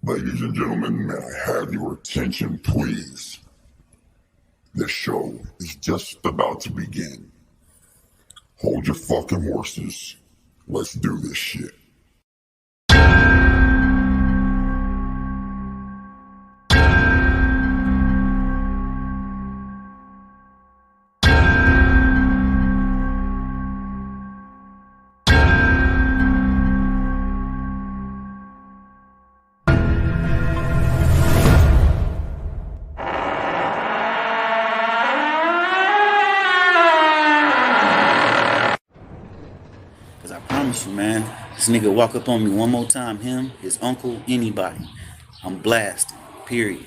Ladies and gentlemen, may I have your attention, please? The show is just about to begin. Hold your fucking horses. Let's do this shit. Man, this nigga walk up on me one more time, him, his uncle, anybody, I'm blasting, period.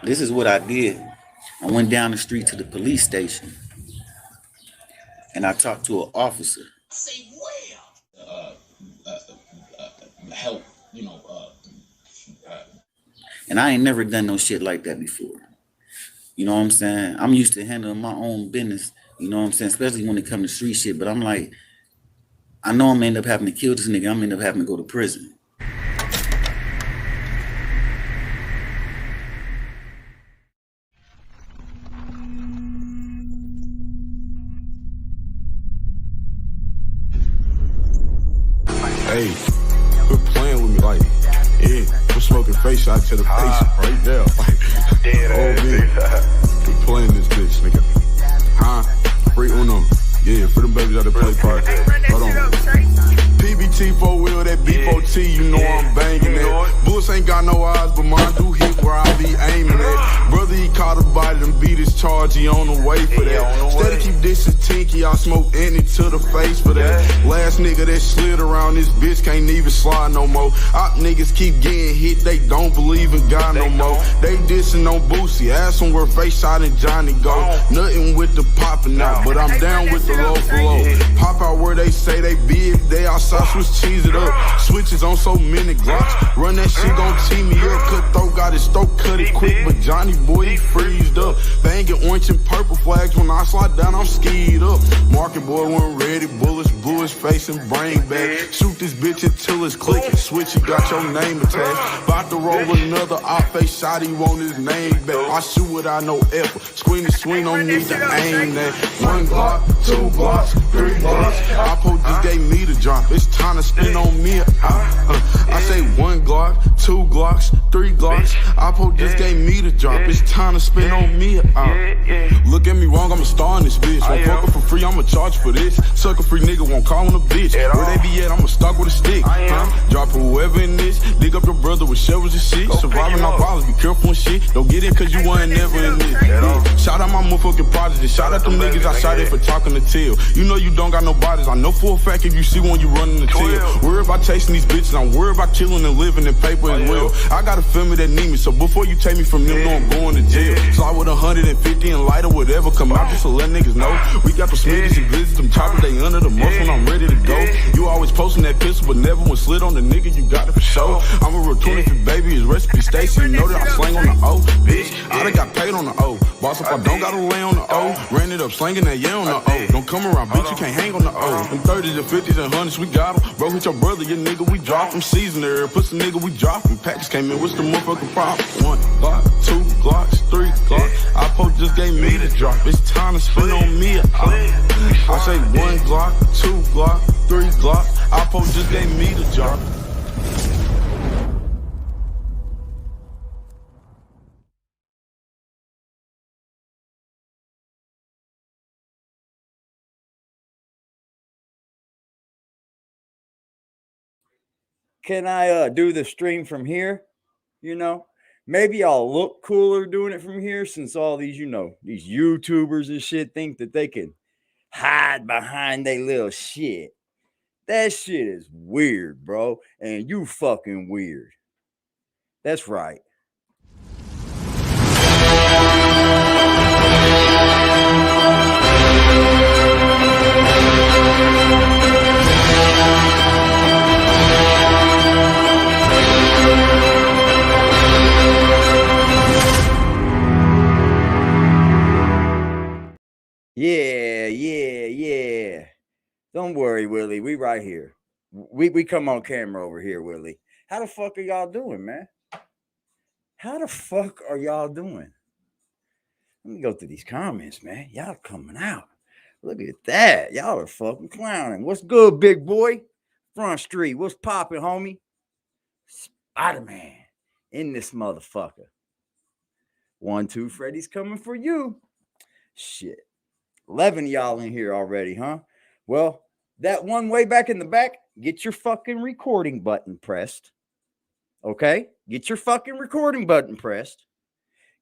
This is what I did. I went down the street to the police station and I talked to an officer. Say where? Help, And I ain't never done no shit like that before. You know what I'm saying? I'm used to handling my own business, you know what I'm saying? Especially when it comes to street shit, but I'm like, I know I'm gonna end up having to kill this nigga. I'm gonna end up having to go to prison. Hey, quit playing with me, like, yeah, quit smoking face shots to the face right there. Like, quit playing this bitch, nigga. Free Uno. Yeah, for them babies out of play party. Hold on. PBT 4-wheel, that B4T, you know I'm banging that. Bullets ain't got no eyes, but mine do hit where I be aiming at. Brother, he caught a body and beat his charge, he on the way for that. Steady keep dissing Tinky, I smoke any to the face for that. Last nigga that slid around this bitch can't even slide no more. Op niggas keep getting hit, they don't believe in God no more. They dissing on Boosie, ass on where face shot and Johnny go. Nothing with the popping out, but I'm down with the low for low. Pop out where they say they be, if they outside, switch cheese it up. Switches on so many Glocks, run that shit gon' tee me up. Cutthroat got his throat cut it quick, but Johnny boy he freezed up. Banging orange and purple flags, when I slide down I'm skied up. Market boy wasn't ready, bullets blew his face and brain back. Shoot this bitch until it's clicking, switch he got your name attached. About to roll another op face shot, he want his name back. I shoot without no effort, screen to screen, don't need to aim that. 1 Glock, 2 Glocks, 3 Glocks. Oppo just gave me the drop, it's time to spin on me. I say 1 Glock, 2 Glocks, 3 Glocks. Oppo just gave me the drop, it's time to spin on me. Look at me wrong, I'm a star in this bitch. Won't fuck her for free, I'ma charge for this. Sucker free nigga won't call on a bitch. Where they be at, I'ma stalk with a stick. Drop whoever in this, dig up your brother with shovels and shit. Surviving our violence, be careful and shit. Don't get in cause you wasn't never in this. Shout out my motherfucking prodigy, shout out them niggas I shot at for talking to tail. You know you don't got no bodies, I know for a fact if you see one you running the tail. Worried about chasing these bitches, I'm worried about killing and living in paper as well. I got a family that need me, so before you take me from them, know I'm going to jail. Slide with 150 and light or whatever, come out just to let niggas know. We got the Smithies and Blizzards, them choppers, they under the muscle when I'm ready to go. You always posting that pistol, but never one slid on the nigga, you got it for sure. I'm a real 25 baby, his recipe Stacy, you know that I slang on the O. Bitch, I done got paid on the O. Boss up, I don't gotta lay on the O. Ran it up, slanging that yeah on the O. Don't come around, bitch, you can't hang on the O. Them 30s and 50s and 100s, we got them. Bro, hit your brother, your nigga, we drop him. Season there, pussy nigga, we drop him. Package came in, what's the motherfucking problem? 1 Glock, 2 Glocks, 3 Glocks. Oppo just gave me the drop, it's time to spin on me. I say 1 Glock, 2 Glock, 3 Glock. Oppo just gave me the drop. Can I do the stream from here? Maybe I'll look cooler doing it from here, since all these, these YouTubers and shit think that they can hide behind their little shit. That shit is weird, bro. And you fucking weird. That's right. Yeah. Don't worry, Willie. We right here. We come on camera over here, Willie. How the fuck are y'all doing, man? How the fuck are y'all doing? Let me go through these comments, man. Y'all coming out. Look at that. Y'all are fucking clowning. What's good, big boy? Front Street. What's popping, homie? Spider-Man in this motherfucker. 1, 2, Freddy's coming for you. Shit. 11 y'all in here already, huh? Well, that one way back in the back, get your fucking recording button pressed. Okay? Get your fucking recording button pressed.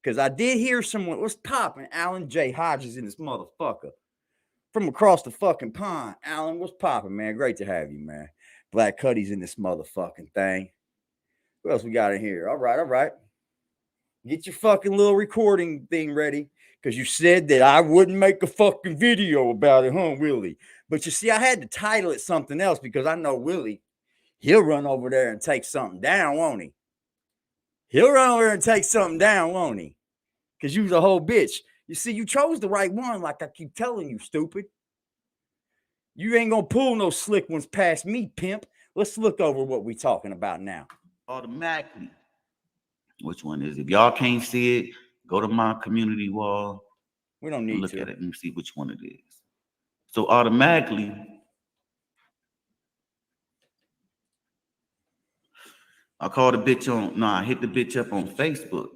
Because I did hear someone was popping. Alan J. Hodges in this motherfucker. From across the fucking pond. Alan, what's popping, man? Great to have you, man. Black Cuddy's in this motherfucking thing. What else we got in here? All right. Get your fucking little recording thing ready. Because you said that I wouldn't make a fucking video about it, huh, Willie? But you see, I had to title it something else because I know Willie, he'll run over there and take something down, won't he? He'll run over there and take something down, won't he? Because you's a whole bitch. You see, you chose the right one, like I keep telling you, stupid. You ain't going to pull no slick ones past me, pimp. Let's look over what we talking about now. Automatically. Which one is it? If y'all can't see it, go to my community wall. We don't need look to at it and see which one it is. So automatically, I called the bitch on, I hit the bitch up on Facebook.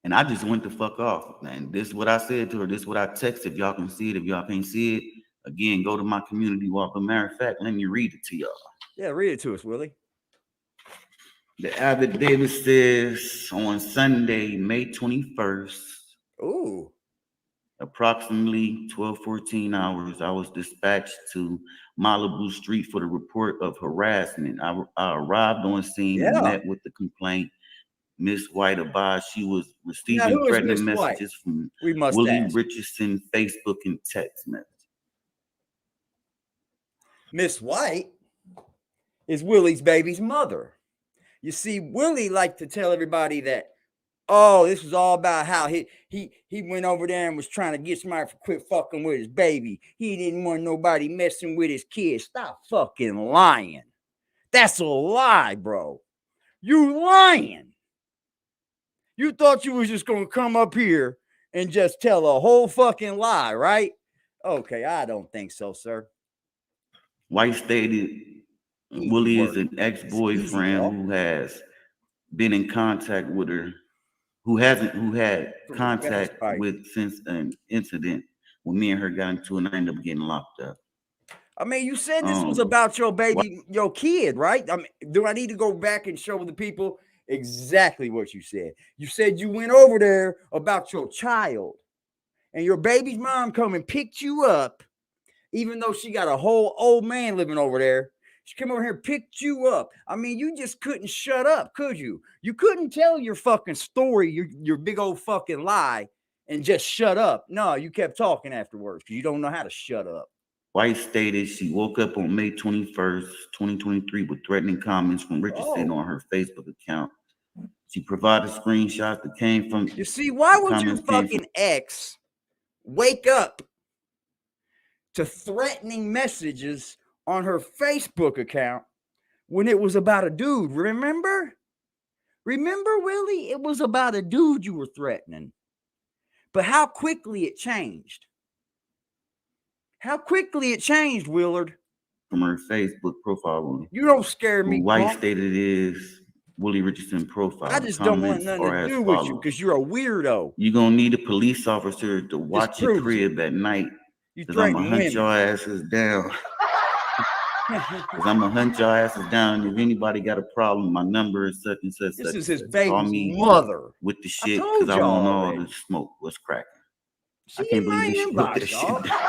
And I just went the fuck off. And this is what I said to her. This is what I texted. If y'all can see it, if y'all can't see it, again, go to my community wall. But matter of fact, let me read it to y'all. Yeah, read it to us, Willie. The affidavit says on Sunday, May 21st. Ooh. Approximately 12-14 hours, I was dispatched to Malibu Street for the report of harassment. I arrived on scene and met with the complaint. Miss White advised she was receiving threatening messages from Willie Richardson, Facebook, and text message. Miss White is Willie's baby's mother. You see, Willie liked to tell everybody that, oh, this was all about how he went over there and was trying to get somebody to quit fucking with his baby. He didn't want nobody messing with his kids. Stop fucking lying. That's a lie, bro. You lying. You thought you was just going to come up here and just tell a whole fucking lie, right? Okay, I don't think so, sir. White stated Willie is an ex-boyfriend who has been in contact with her, who had contact with since an incident when me and her got into and I ended up getting locked up. I mean, you said this was about your baby, your kid, right? I mean, do I need to go back and show the people exactly what you said? You said you went over there about your child and your baby's mom come and picked you up, even though she got a whole old man living over there. She came over here and picked you up. I mean, you just couldn't shut up, could you? You couldn't tell your fucking story, your big old fucking lie, and just shut up. No, you kept talking afterwards because you don't know how to shut up. White stated she woke up on May 21st, 2023 with threatening comments from Richardson on her Facebook account. She provided screenshots that came from... You see, why would your fucking ex wake up to threatening messages on her Facebook account when it was about a dude? Remember, Willie? It was about a dude you were threatening. But how quickly it changed. How quickly it changed, Willard. From her Facebook profile. You don't scare me. White stated is Willie Richardson profile. I just don't want nothing to do with you because you're a weirdo. You're going to need a police officer to watch your crib at night. Because I'm going to hunt your asses down. Because I'm going to hunt your asses down. If anybody got a problem, my number is such and such. This is his baby's mother. With the shit because I want all the smoke. What's cracking? I can't believe you put this shit down.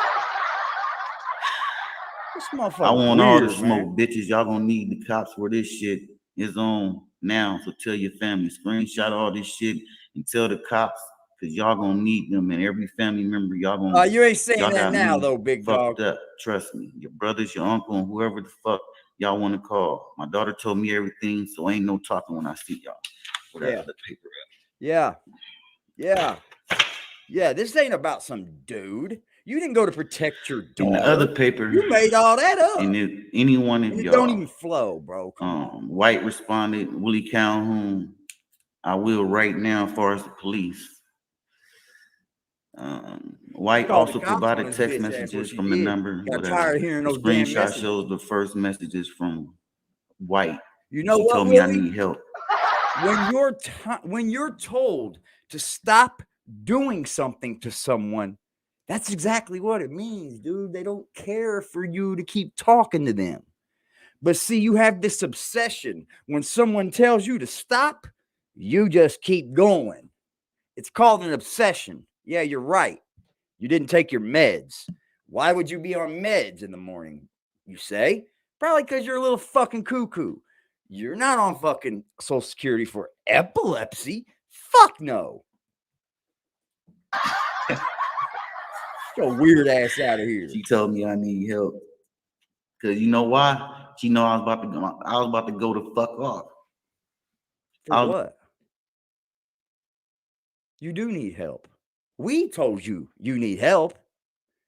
I want all the smoke, bitches. Y'all gonna need the cops where this shit is on now. So tell your family, screenshot all this shit and tell the cops because y'all gonna need them and every family member. Y'all gonna. You ain't saying that now, though, big dog. Up. Trust me, your brothers, your uncle, and whoever the fuck y'all want to call. My daughter told me everything, so ain't no talking when I see y'all. Whatever the paper at. Yeah. This ain't about some dude. You didn't go to protect your daughter. In the other paper, you made all that up. And if any one of and it y'all don't even flow, bro. Come on. White responded, Willie Calhoun, I will right now as far as the police. White also provided text messages from the number. Got tired of hearing those damn screenshot messages. shows the first messages from White. You know she what, told Willie? me I need help. When you're told to stop doing something to someone, that's exactly what it means, dude. They don't care for you to keep talking to them. But see, you have this obsession. When someone tells you to stop, you just keep going. It's called an obsession. Yeah, you're right. You didn't take your meds. Why would you be on meds in the morning, you say? Probably because you're a little fucking cuckoo. You're not on fucking Social Security for epilepsy. Fuck no. Get your weird ass out of here. She told me I need help. Cause you know why? She know I was about to go the fuck off. For what? You do need help. We told you need help.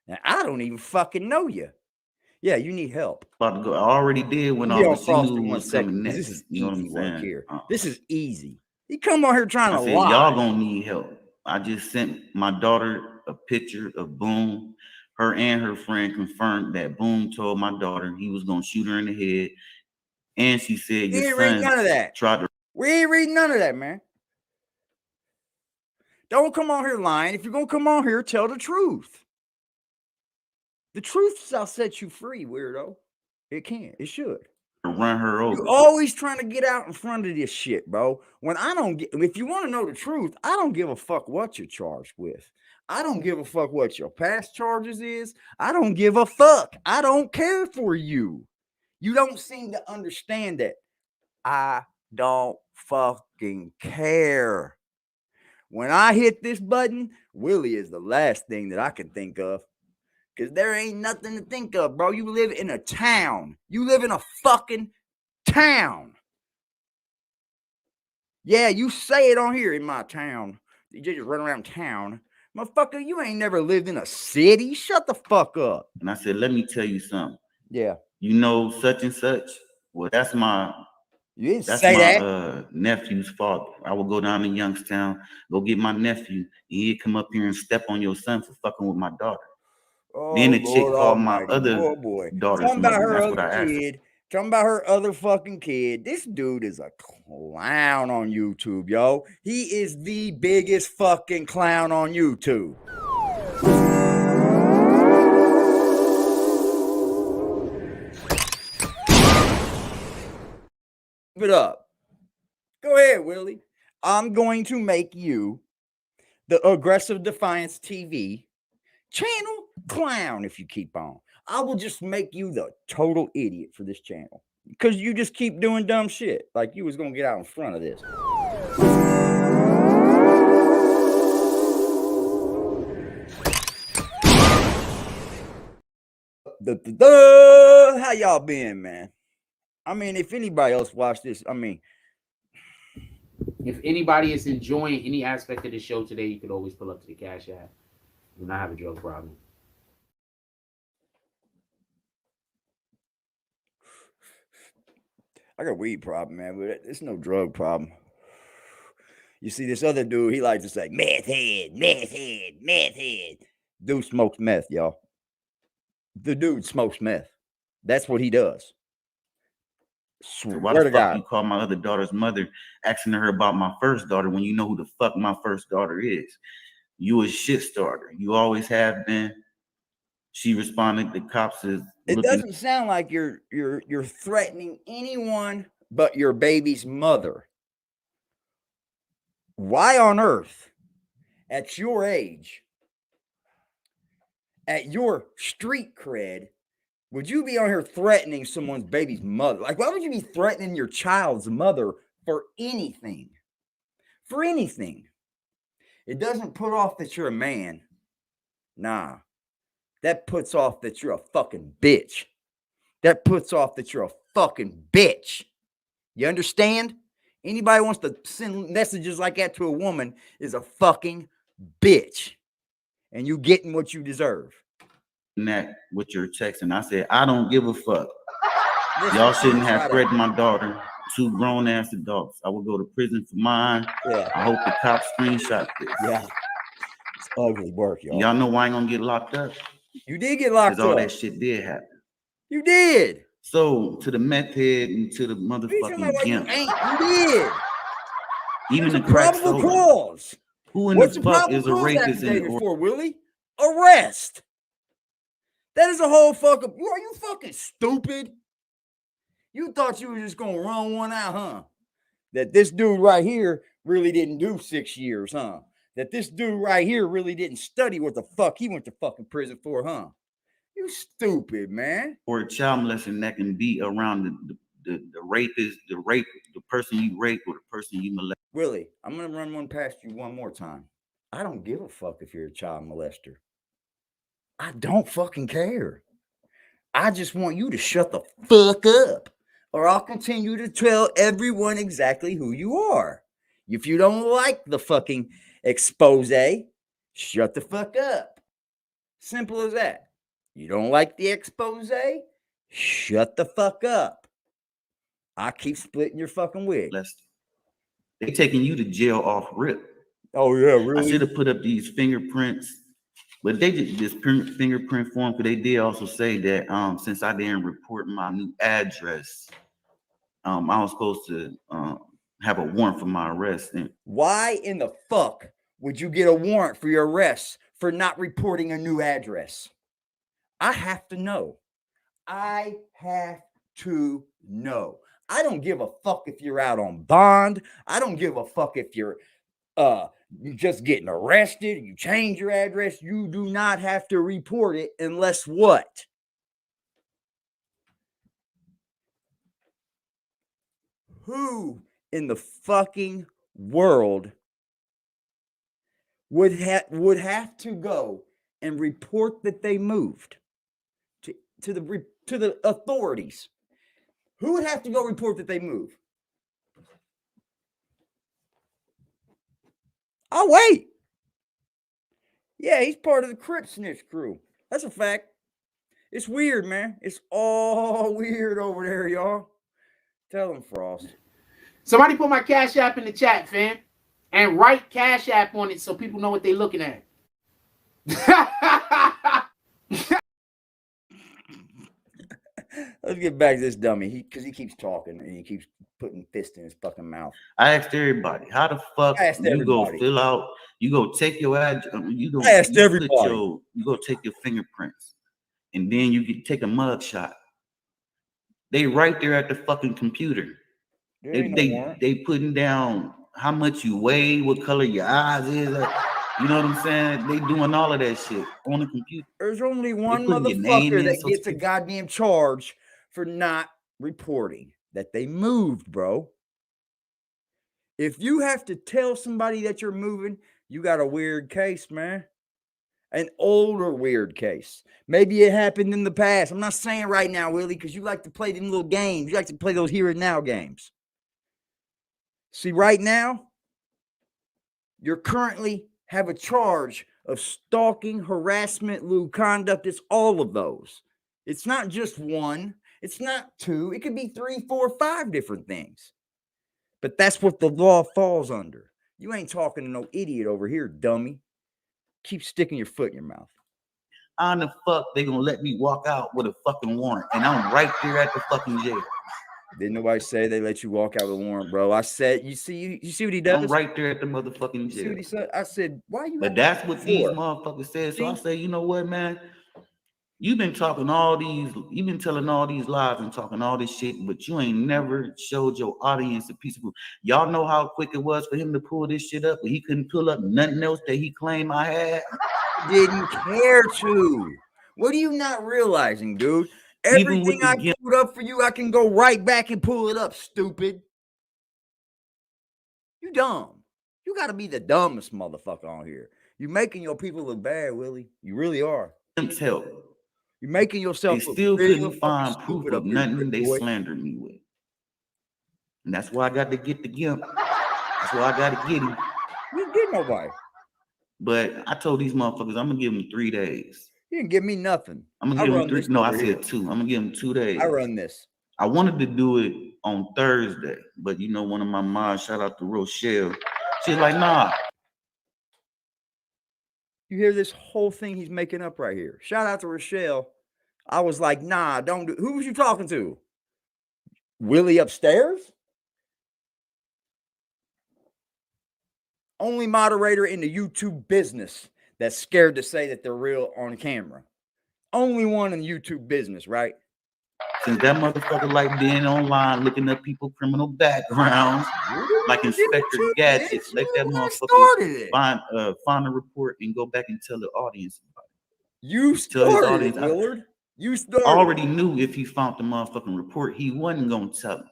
And I don't even fucking know you. Yeah, you need help. About to go. I already did when all the news was coming next. This is you know what I'm easy work saying? here. This is easy. You come on here trying to lie. Y'all gonna need help. I just sent my daughter a picture of Boom. Her and her friend confirmed that Boom told my daughter he was gonna shoot her in the head. And she said your son reading none of that. We ain't reading none of that, man. Don't come on here lying. If you're gonna come on here, tell the truth. The truth shall set you free, weirdo. It can. It should. Run her over. You're always trying to get out in front of this shit, bro. If you want to know the truth, I don't give a fuck what you're charged with. I don't give a fuck what your past charges is. I don't give a fuck. I don't care for you. You don't seem to understand that. I don't fucking care. When I hit this button, Willie is the last thing that I can think of. Because there ain't nothing to think of, bro. You live in a town. You live in a fucking town. Yeah, you say it on here, in my town. You just run around town. Motherfucker, you ain't never lived in a city. Shut the fuck up. And I said, let me tell you something. Yeah. You know such and such? Well, that's my... You didn't say that. Nephew's father. I will go down to Youngstown, go get my nephew, and he'd come up here and step on your son for fucking with my daughter. Oh, then the chick called my other daughter. Talking about her other kid. Talking about her other fucking kid. This dude is a clown on YouTube, yo. He is the biggest fucking clown on YouTube. Give it up. Go ahead, Willie. I'm going to make you the Aggressive Defiance TV channel clown if you keep on. I will just make you the total idiot for this channel because you just keep doing dumb shit like you was going to get out in front of this. How y'all been, man? I mean, if anybody else watched this, if anybody is enjoying any aspect of the show today, you could always pull up to the Cash App. Do not have a drug problem. I got a weed problem, man, but it's no drug problem. You see, this other dude, he likes to say, meth head, meth head, meth head. Dude smokes meth, y'all. The dude smokes meth. That's what he does. So why the fuck you call my other daughter's mother asking her about my first daughter when you know who the fuck my first daughter is? You a shit starter. You always have been. She responded, the cops is looking. It doesn't sound like you're threatening anyone but your baby's mother. Why on earth, at your age, at your street cred, would you be on here threatening someone's baby's mother? Like, why would you be threatening your child's mother for anything? For anything. It doesn't put off that you're a man. Nah. That puts off that you're a fucking bitch. That puts off that you're a fucking bitch. You understand? Anybody wants to send messages like that to a woman is a fucking bitch. And you getting what you deserve. that with your text, and I said, I don't give a fuck. Listen, Y'all shouldn't have shut threatened my daughter. 2 grown ass adults. I will go to prison for mine. Yeah. I hope the cops screenshot this. Yeah. It's ugly work, y'all. Y'all know why I ain't gonna get locked up? You did get locked Because all up. that shit did happen. You did. So to the meth head and to the motherfucking gimp, You did. even the There's a crack probable soda. cause. Who in What's the the fuck probable is a cause rapist in affidavit the for, Willie? Arrest. That is a whole fucking. Are you fucking stupid? You thought you were just gonna run one out, huh? That this dude right here really didn't do 6 years, huh? That this dude right here really didn't study what the fuck he went to fucking prison for, huh? You stupid, man. or a child molesting that can be around the rapist, the person you rape or the person you molest. Willie, I'm gonna run one past you one more time. I don't give a fuck if you're a child molester. I don't fucking care. I just want you to shut the fuck up, or I'll continue to tell everyone exactly who you are. If you don't like the fucking expose, shut the fuck up. Simple as that. You don't like the expose? Shut the fuck up. I keep splitting your fucking wig. They taking you to jail off rip. Oh yeah, really? I should have put up these fingerprints, but they did this fingerprint form because they did also say that since I didn't report my new address, I was supposed to have a warrant for my arrest. And why in the fuck would you get a warrant for your arrest for not reporting a new address? I have to know. I have to know. I don't give a fuck if you're out on bond. I don't give a fuck if you're just getting arrested. You change your address. You do not have to report it unless what? Who in the fucking world would have to go and report that they moved to the authorities? Who would have to go report that they move? I'll wait. Yeah, he's part of the Crip Snitch crew. That's a fact. It's weird, man. It's all weird over there, y'all. Tell him, Frost. Somebody put my Cash App in the chat, fam. And write Cash App on it so people know what they're looking at. Let's get back to this dummy. Because he keeps talking and he keeps putting fist in his fucking mouth. I asked everybody, how the fuck you go fill out, you go take your address, you go take your fingerprints, and then you take a mug shot. They right there at the fucking computer. They putting down how much you weigh, what color your eyes is. You know what I'm saying? They doing all of that shit on the computer. There's only one motherfucker that gets a goddamn charge for not reporting that they moved, bro. If you have to tell somebody that you're moving, you got a weird case, man. An older weird case. Maybe it happened in the past. I'm not saying right now, Willie, because you like to play them little games. You like to play those here and now games. See, right now, you're currently have a charge of stalking, harassment, lewd conduct. It's all of those. It's not just one. It's not two. It could be 3, 4, 5 different things. But that's what the law falls under. You ain't talking to no idiot over here, dummy. Keep sticking your foot in your mouth. How the fuck they gonna let me walk out with a fucking warrant and I'm right there at the fucking jail? Didn't nobody say they let you walk out with a warrant, bro? I said, you see what he does? I'm right there at the motherfucking jail. See what he said? I said, why you? But that's what these motherfuckers said. So I say, you know what, man? You've been telling all these lies and talking all this shit, but you ain't never showed your audience a piece of proof. Y'all know how quick it was for him to pull this shit up, but he couldn't pull up nothing else that he claimed I had. Didn't care to. What are you not realizing, dude? Everything I pulled up for you, I can go right back and pull it up, stupid. You dumb. You got to be the dumbest motherfucker on here. You're making your people look bad, Willie. You really are. Pimp's help. You're making yourself look still couldn't find proof of nothing they slandered me with. And that's why I got to get the gimp. That's why I got to get him. You didn't get nobody. But I told these motherfuckers, I'm going to give them 3 days. You didn't give me nothing. I'm gonna give him 3. No, I said 2. I'm gonna give him 2 days. I run this. I wanted to do it on Thursday, but you know, one of my moms, shout out to Rochelle, she's like, nah. You hear this whole thing he's making up right here. Shout out to Rochelle. I was like, nah, don't do. Who was you talking to? Willie upstairs? Only moderator in the YouTube business that's scared to say that they're real on camera. Only one in the YouTube business, right? Since that motherfucker like being online, looking up people criminal backgrounds, like Inspector Gadgets, let that motherfucker find a report and go back and tell the audience about it. You started it, Willard. You started. I already knew if he found the motherfucking report, he wasn't gonna tell him.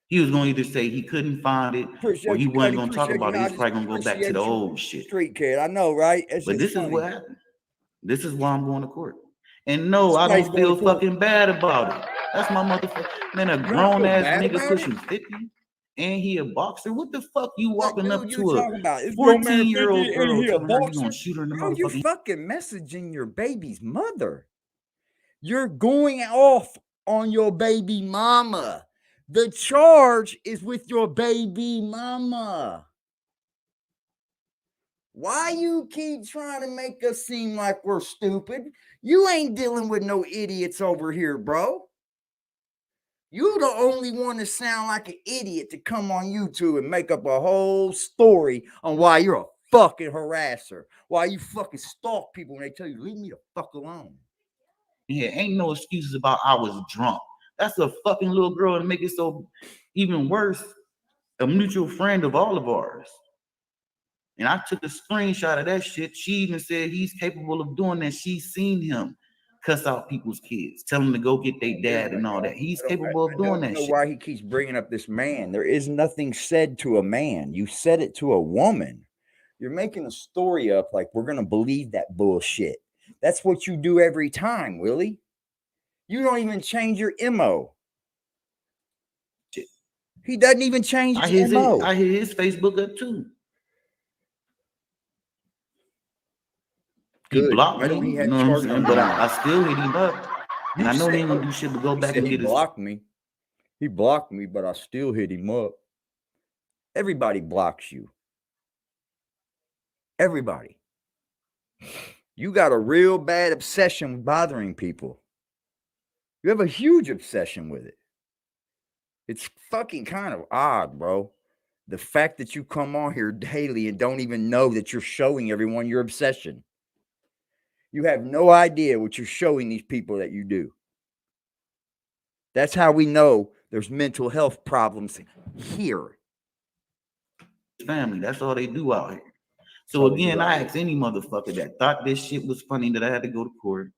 He was going to either say he couldn't find it, or he wasn't going to talk about it. He's probably going to go back to the old shit. Street kid, I know, right? But this is what happened. This is why I'm going to court. And no, I don't feel fucking bad about it. That's my motherfucker. Man, a grown ass nigga pushing 50, and he a boxer. What the fuck you walking up to a 14-year-old girl? You gonna shoot her in the motherfucking? You fucking messaging your baby's mother. You're going off on your baby mama. The charge is with your baby mama. Why you keep trying to make us seem like we're stupid? You ain't dealing with no idiots over here, bro. You the only one that sound like an idiot to come on YouTube and make up a whole story on why you're a fucking harasser. Why you fucking stalk people when they tell you, leave me the fuck alone. Yeah, ain't no excuses about I was drunk. That's a fucking little girl, and make it so even worse, a mutual friend of all of ours. And I took a screenshot of that shit. She even said he's capable of doing that. She's seen him cuss out people's kids, tell them to go get their dad and all that. He's capable of doing that shit. I don't know why he keeps bringing up this man. There is nothing said to a man. You said it to a woman. You're making a story up like we're going to believe that bullshit. That's what you do every time, Willie. You don't even change your MO. He doesn't even change his MO. I hit his Facebook up too. He blocked me, you know what I'm saying? But I still hit him up. And I know he ain't gonna do shit but go back and get his. He blocked me, but I still hit him up. Everybody blocks you. Everybody. You got a real bad obsession with bothering people. You have a huge obsession with it. It's fucking kind of odd, bro. The fact that you come on here daily and don't even know that you're showing everyone your obsession. You have no idea what you're showing these people that you do. That's how we know there's mental health problems here. Family, that's all they do out here. So again, I ask any motherfucker that thought this shit was funny that I had to go to court.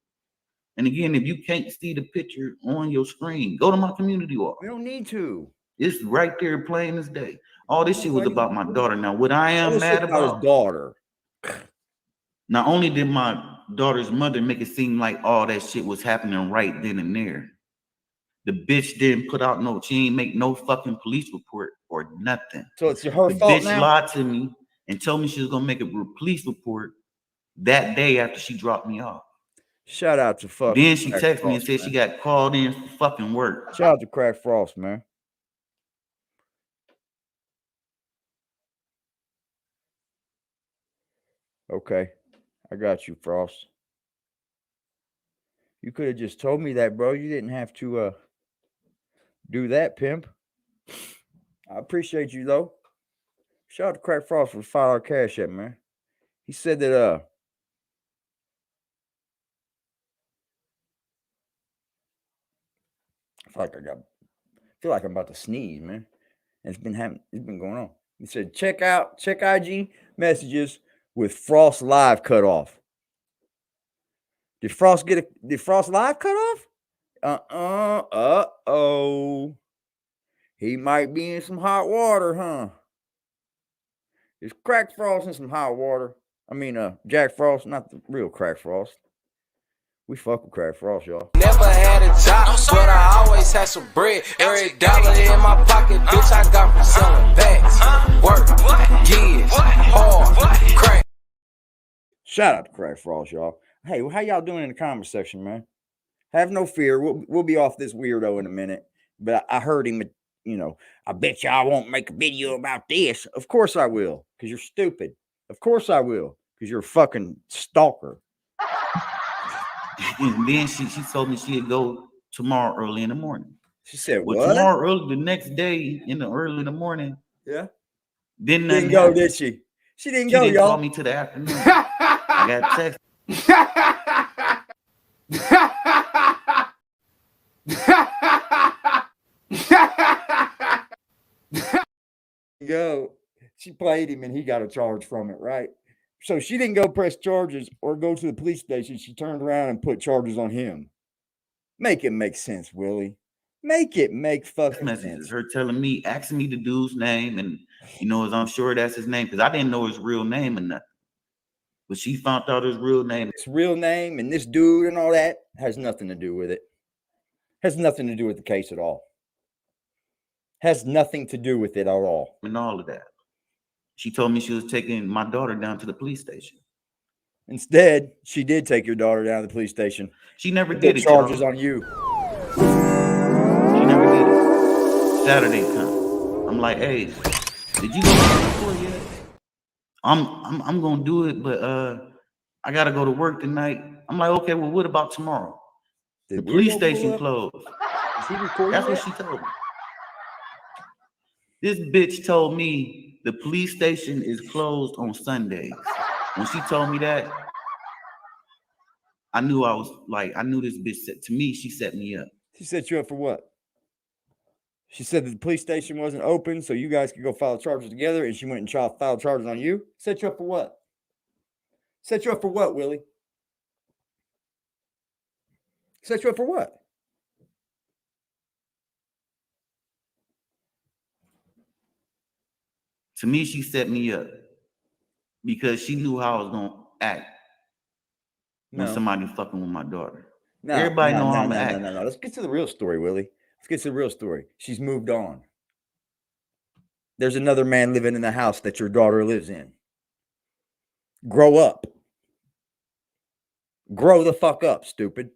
And again, if you can't see the picture on your screen, go to my community wall. We don't need to. It's right there plain as day. All this shit was about my daughter. Now, what I am mad about his daughter. Not only did my daughter's mother make it seem like all that shit was happening right then and there, the bitch didn't put out she ain't make no fucking police report or nothing. So it's her fault now? The bitch now? lied to me and told me she was gonna make a police report that day after she dropped me off. Shout out to fucking. Then she texted me and said she got called in for fucking work. Shout out to Crack Frost, man. Okay. I got you, Frost. You could have just told me that, bro. You didn't have to do that, Pimp. I appreciate you, though. Shout out to Crack Frost for $5 cash app, man. He said that I feel like I'm about to sneeze, man. And it's been going on. He said, check IG messages with Frost live cut off. Did Frost live cut off? Uh-oh. He might be in some hot water, huh? Is Crack Frost in some hot water? I mean, Jack Frost, not the real Crack Frost. We fuck with Crack Frost, y'all. Never had a job, but I always had some bread. Every dollar in my pocket, bitch, I got from selling bags. Work, years, hard, crack. Shout out to Craig Frost, y'all. Hey, how y'all doing in the comment section, man? Have no fear. We'll be off this weirdo in a minute. But I heard him, you know, I bet y'all won't make a video about this. Of course I will, because you're stupid. Of course I will, because you're a fucking stalker. And then she told me she'd go tomorrow early in the morning. She said, well, what? Tomorrow early, the next day early in the morning. Yeah. Didn't go, happen. did she? She didn't She go, didn't y'all. call me to the afternoon. I got text. Go. She played him and he got a charge from it, right? So she didn't go press charges or go to the police station. She turned around and put charges on him. Make it make sense, Willie. Make it make fucking messages. sense. Her telling me, asking me the dude's name, and as I'm sure that's his name, because I didn't know his real name or nothing. But she found out his real name. His real name and this dude and all that has nothing to do with it. Has nothing to do with the case at all. Has nothing to do with it at all. And all of that. She told me she was taking my daughter down to the police station. Instead, she did take your daughter down to the police station. She never did it. Charges on you. She never did it. Saturday come. I'm like, hey, did you go to the court yet? I'm gonna do it, but I gotta go to work tonight. I'm like, okay, well, what about tomorrow? The police station closed. That's what she told me. This bitch told me the police station is closed on Sundays. When she told me that, I knew this bitch said to me, she set me up. She set you up for what? She said that the police station wasn't open, so you guys could go file charges together, and she went and filed charges on you? Set you up for what? Set you up for what, Willie? Set you up for what? To me, she set me up because she knew how I was gonna act when somebody fucking with my daughter. Everybody know how I'm gonna act. No. Let's get to the real story, Willie. Let's get to the real story. She's moved on. There's another man living in the house that your daughter lives in. Grow up. Grow the fuck up, stupid.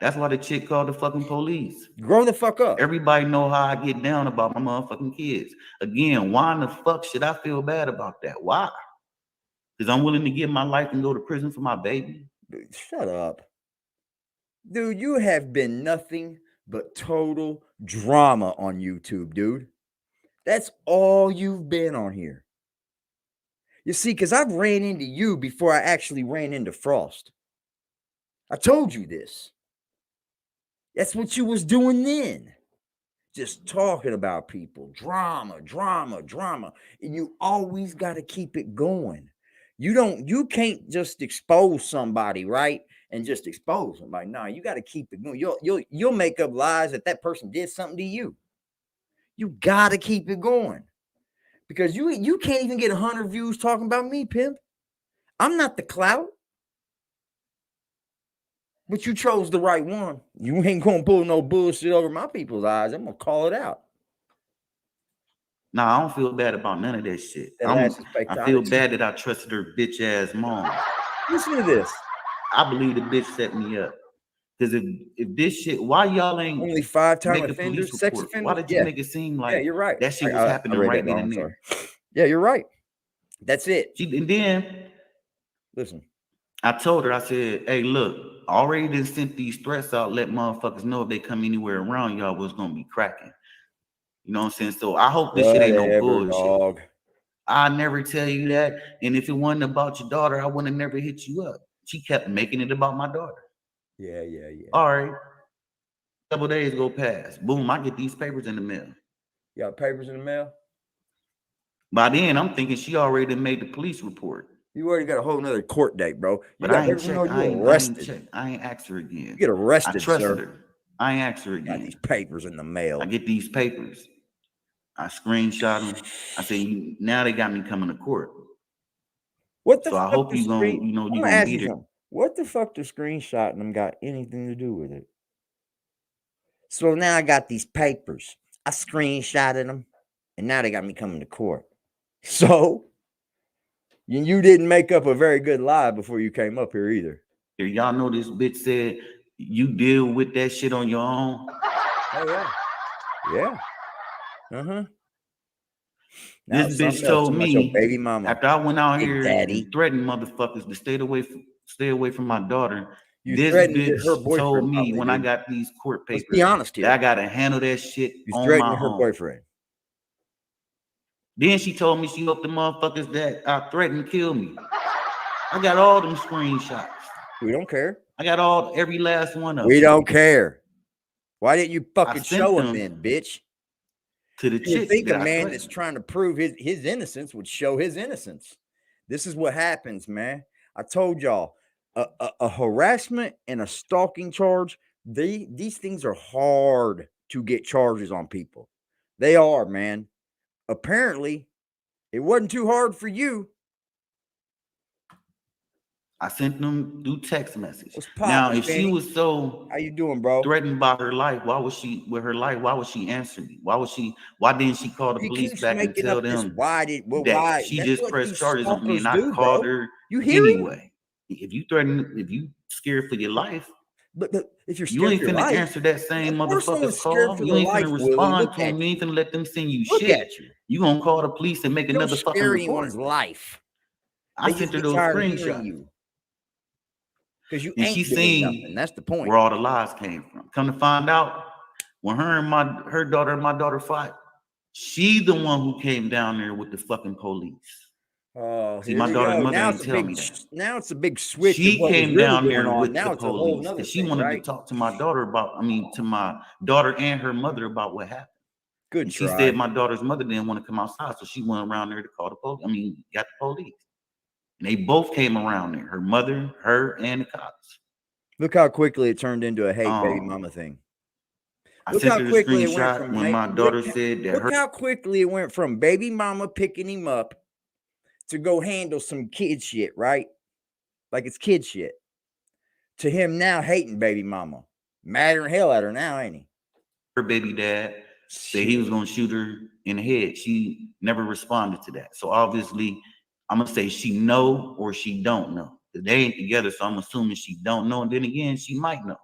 That's why the chick called the fucking police. Grow the fuck up. Everybody know how I get down about my motherfucking kids. Again, why in the fuck should I feel bad about that? Why? Because I'm willing to give my life and go to prison for my baby. Dude, shut up. Dude, you have been nothing but total drama on YouTube, dude. That's all you've been on here. You see, because I've ran into you before I actually ran into Frost. I told you this. That's what you was doing then. Just talking about people. Drama. And you always got to keep it going. You can't just expose somebody, right? And just expose them. Like, nah, you got to keep it going. You'll make up lies that person did something to you. You got to keep it going. Because you can't even get 100 views talking about me, Pimp. I'm not the clout. But you chose the right one. You ain't going to pull no bullshit over my people's eyes. I'm going to call it out. Nah, I don't feel bad about none of that shit. I feel bad that I trusted her bitch ass mom. Listen to this. I believe the bitch set me up. Because if this shit, why y'all ain't only 5-time offenders, sex offenders? Why did you make it seem like you're right. That shit was happening right then and there? Yeah, you're right. That's it. And then, listen, I told her, I said, hey, look, I already done sent these threats out, let motherfuckers know if they come anywhere around y'all, what's going to be cracking. You know what I'm saying? So I hope this shit ain't no bullshit. Dog. I never tell you that. And if it wasn't about your daughter, I would have never hit you up. She kept making it about my daughter. Yeah. All right. A couple days go past. Boom, I get these papers in the mail. You got papers in the mail? By then, I'm thinking she already made the police report. You already got a whole nother court date, bro. But I ain't checked. I ain't asked her again. You get arrested, I trusted her. I ain't asked her again. Got these papers in the mail. I get these papers. I screenshot them. I say, now they got me coming to court. What the fuck? So I hope you gonna beat her. What the fuck does screenshotting them got anything to do with it? So now I got these papers. I screenshotted them, and now they got me coming to court. So You didn't make up a very good lie before you came up here either. Y'all know this bitch said you deal with that shit on your own. Oh yeah. Uh-huh. This bitch told me baby mama. After I went out here daddy. and threatened motherfuckers to stay away from my daughter. This bitch bitch told me when I got these court papers, let's be honest here, that I gotta handle that shit on my her own. boyfriend. Then she told me she hope the motherfuckers that I threatened kill me. I got all them screenshots. We don't care. I got every last one of them. We don't care. Why didn't you fucking show them then, bitch? To the You think a man that's trying to prove his innocence would show his innocence. This is what happens, man. I told y'all, a harassment and a stalking charge, these things are hard to get charges on people. They are, man. Apparently, it wasn't too hard for you. I sent them through text message. Now, if she was so how you doing, bro? Threatened by her life, why would she answer me? Why didn't she call the police back and tell them why she just pressed charges on me and I called her anyway? If you scared for your life, but if you're scared, you ain't finna answer that same motherfucker's call. You ain't finna respond to them. You ain't finna let them send you shit. You gonna call the police and make another fucking report. Life. I sent her those screenshots. Because you ain't doing nothing. That's the point. Where all the lies came from. Come to find out, when her daughter and my daughter fought, she the one who came down there with the fucking police. Oh, see, my daughter's mother didn't tell me that. Now it's a big switch. She came down there with the police because she wanted to talk to my daughter to my daughter and her mother about what happened. Good. She said my daughter's mother didn't want to come outside, so she went around there to call the police. Got the police. And they both came around there, her mother, her, and the cops. Look how quickly it turned into a hate baby mama thing. Look how quickly it went from when my daughter said that. Look how quickly it went from baby mama picking him up to go handle some kid shit, right? Like it's kid shit. To him now hating baby mama. Mattering hell at her now, ain't he? Her baby dad said he was going to shoot her in the head. She never responded to that. So obviously, I'm going to say she know or she don't know. They ain't together, so I'm assuming she don't know. And then again, she might know.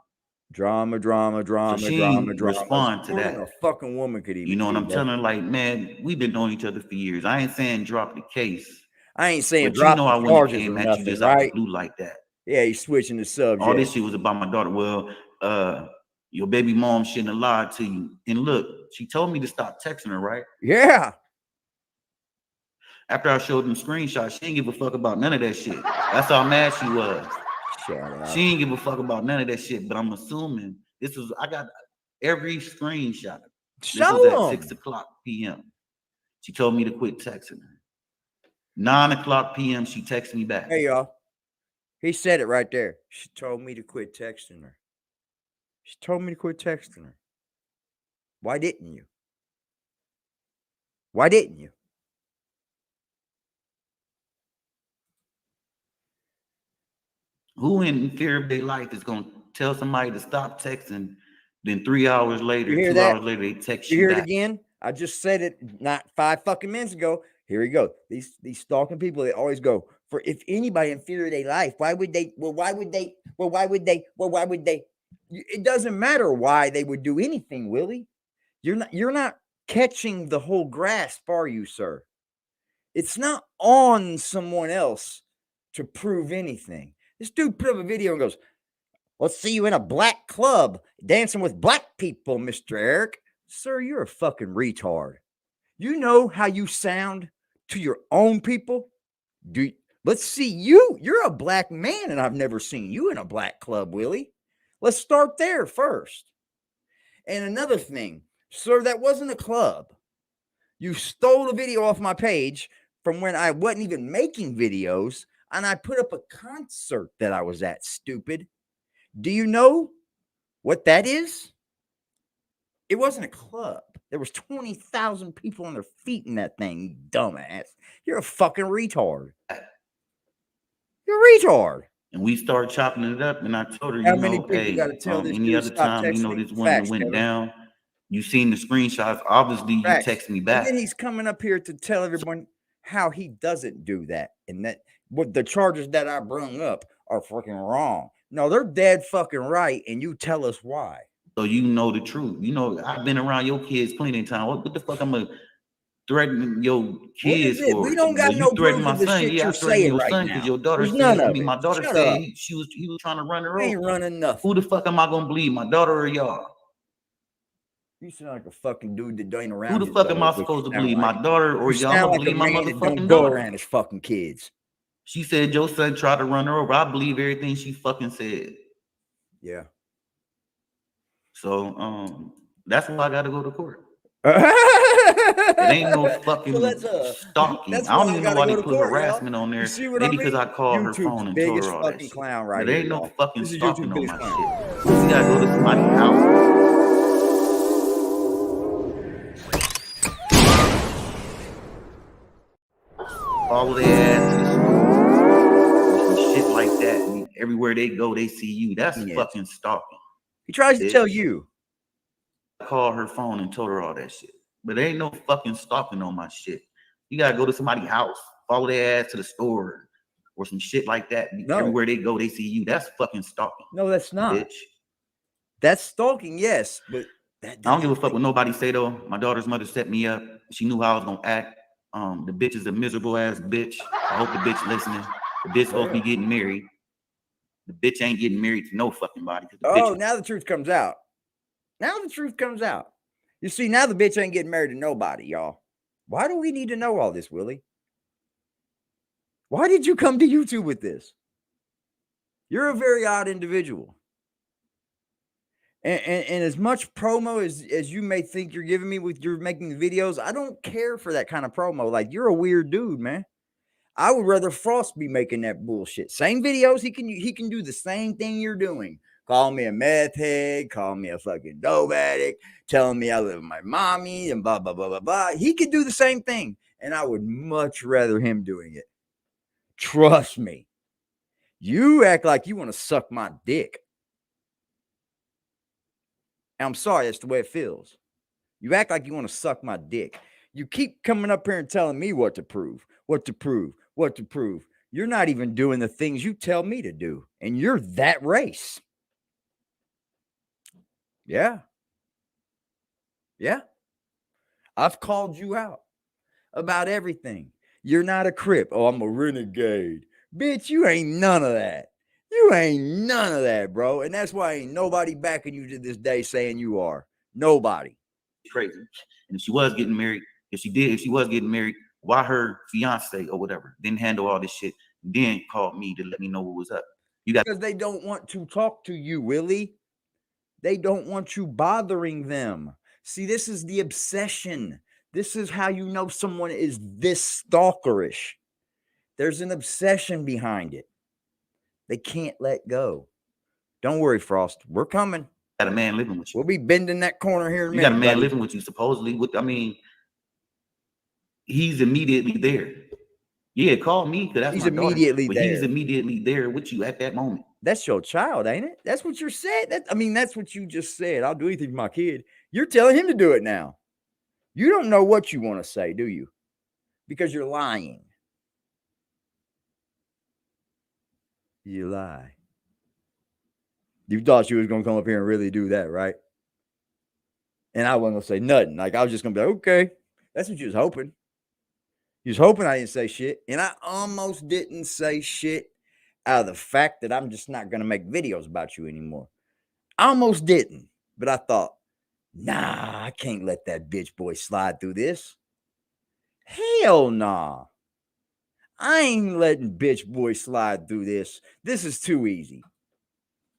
Drama. So she respond to that. A fucking woman could even. You know what I'm telling her? Like, man, we've been knowing each other for years. I ain't saying drop the case. I ain't saying but drop I the charges came or at nothing, you just right? out the blue like that. Yeah, he's switching the subject. All this shit was about my daughter. Well, your baby mom shouldn't have lied to you. And look, she told me to stop texting her, right? Yeah. After I showed them screenshots, she didn't give a fuck about none of that shit. That's how mad she was. She didn't give a fuck about none of that shit. But I'm assuming I got every screenshot. This was at 6:00 p.m. She told me to quit texting her. 9:00 p.m. she texted me back. Hey, y'all. He said it right there. She told me to quit texting her. She told me to quit texting her. Why didn't you? Why didn't you? Who in fear of their life is going to tell somebody to stop texting, then 3 hours later, 2 hours later, they text you hear back? It again? I just said it not 5 fucking minutes ago. Here we go. These stalking people, they always go, for if anybody in fear of their life, why would they? It doesn't matter why they would do anything, Willie. You're not catching the whole grasp, are you, sir? It's not on someone else to prove anything. This dude put up a video and goes, let's see you in a black club dancing with black people, Mr. Eric. Sir, you're a fucking retard. You know how you sound to your own people? Let's see you. You're a black man, and I've never seen you in a black club, Willie. Let's start there first. And another thing, sir, that wasn't a club. You stole a video off my page from when I wasn't even making videos, and I put up a concert that I was at, stupid. Do you know what that is? It wasn't a club. There was 20,000 people on their feet in that thing, you dumbass. You're a fucking retard. You're a retard. And we started chopping it up, and I told her, How many people gotta tell this any dude other stop time, texting? this one Facts, that went Kevin. down, you seen the screenshots. Obviously, Facts. you text me back. And then he's coming up here to tell everyone how he doesn't do that, and that what the charges that I brung up are fucking wrong. No, they're dead fucking right, and you tell us why. So you know the truth. You know, I've been around your kids plenty of time. What the fuck I'm gonna threaten your kids for? We don't got you no threaten proof my of the son. shit Yeah, I you're threatened saying your right son now. because your daughter There's said, none of my it. daughter Shut said up. he was trying to run her I ain't over. running nothing. Who the fuck am I gonna believe? My daughter or y'all? You sound like a fucking dude that ain't around. Who the his fuck am I daughter, supposed to sound believe? like. My daughter or You y'all? I'm sound gonna like a believe my man that don't motherfucking go daughter. around his fucking kids. She said your son tried to run her over. I believe everything she fucking said. Yeah. So that's why I gotta go to court. It ain't no fucking stalking. That's I don't why even I know gotta why go they to put court, harassment y'all. on You there. see what Maybe I mean? because I called her YouTube's phone and told biggest her all that fucking shit. clown right But here, there ain't no y'all. fucking This is stalking YouTube's on biggest my clown. shit. You gotta go to somebody's house. Follow their ass to the store. Or some shit like that. And everywhere they go, they see you. That's fucking stalking. He tries to tell you. I called her phone and told her all that shit. But there ain't no fucking stalking on my shit. You gotta go to somebody's house, follow their ass to the store, or some shit like that. No. Everywhere they go, they see you. That's fucking stalking. No, that's not. Bitch. That's stalking, yes, but I don't give a fuck what nobody say though. My daughter's mother set me up. She knew how I was gonna act. The bitch is a miserable ass bitch. I hope the bitch listening. The bitch supposed to be getting married. The bitch ain't getting married to no fucking body. Now the truth comes out. Now the truth comes out. You see, now the bitch ain't getting married to nobody, y'all. Why do we need to know all this, Willie? Why did you come to YouTube with this? You're a very odd individual. And as much promo as you may think you're giving me with your making videos, I don't care for that kind of promo. Like, you're a weird dude, man. I would rather Frost be making that bullshit. Same videos, he can do the same thing you're doing. Call me a meth head, call me a fucking dope addict, telling me I live with my mommy and blah, blah, blah, blah, blah. He could do the same thing. And I would much rather him doing it. Trust me. You act like you want to suck my dick. And I'm sorry, that's the way it feels. You act like you want to suck my dick. You keep coming up here and telling me what to prove, what to prove, what to prove. You're not even doing the things you tell me to do. And you're that race. Yeah. Yeah. I've called you out about everything. You're not a Crip. Oh, I'm a renegade. Bitch, you ain't none of that. You ain't none of that, bro. And that's why ain't nobody backing you to this day saying you are. Nobody. Crazy. And if she was getting married, if she was getting married, why her fiance or whatever didn't handle all this shit, then called me to let me know what was up. Because they don't want to talk to you, Willie. They don't want you bothering them. See, this is the obsession. This is how you know someone is this stalkerish. There's an obsession behind it. They can't let go. Don't worry, Frost. We're coming. Got a man living with you. We'll be bending that corner here in a minute. You got a man living with you, supposedly. He's immediately there. Yeah, call me because that's he's my immediately daughter. But there. He's immediately there with you at that moment. That's your child, ain't it? That's what you're saying. That's what you just said. I'll do anything for my kid. You're telling him to do it now. You don't know what you want to say, do you? Because you're lying. You lie. You thought you was going to come up here and really do that, right? And I wasn't going to say nothing. Like, I was just going to be like, okay. That's what you was hoping. You was hoping I didn't say shit. And I almost didn't say shit out of the fact that I'm just not going to make videos about you anymore. I almost didn't. But I thought, nah, I can't let that bitch boy slide through this. Hell nah. I ain't letting bitch boy slide through this. This is too easy.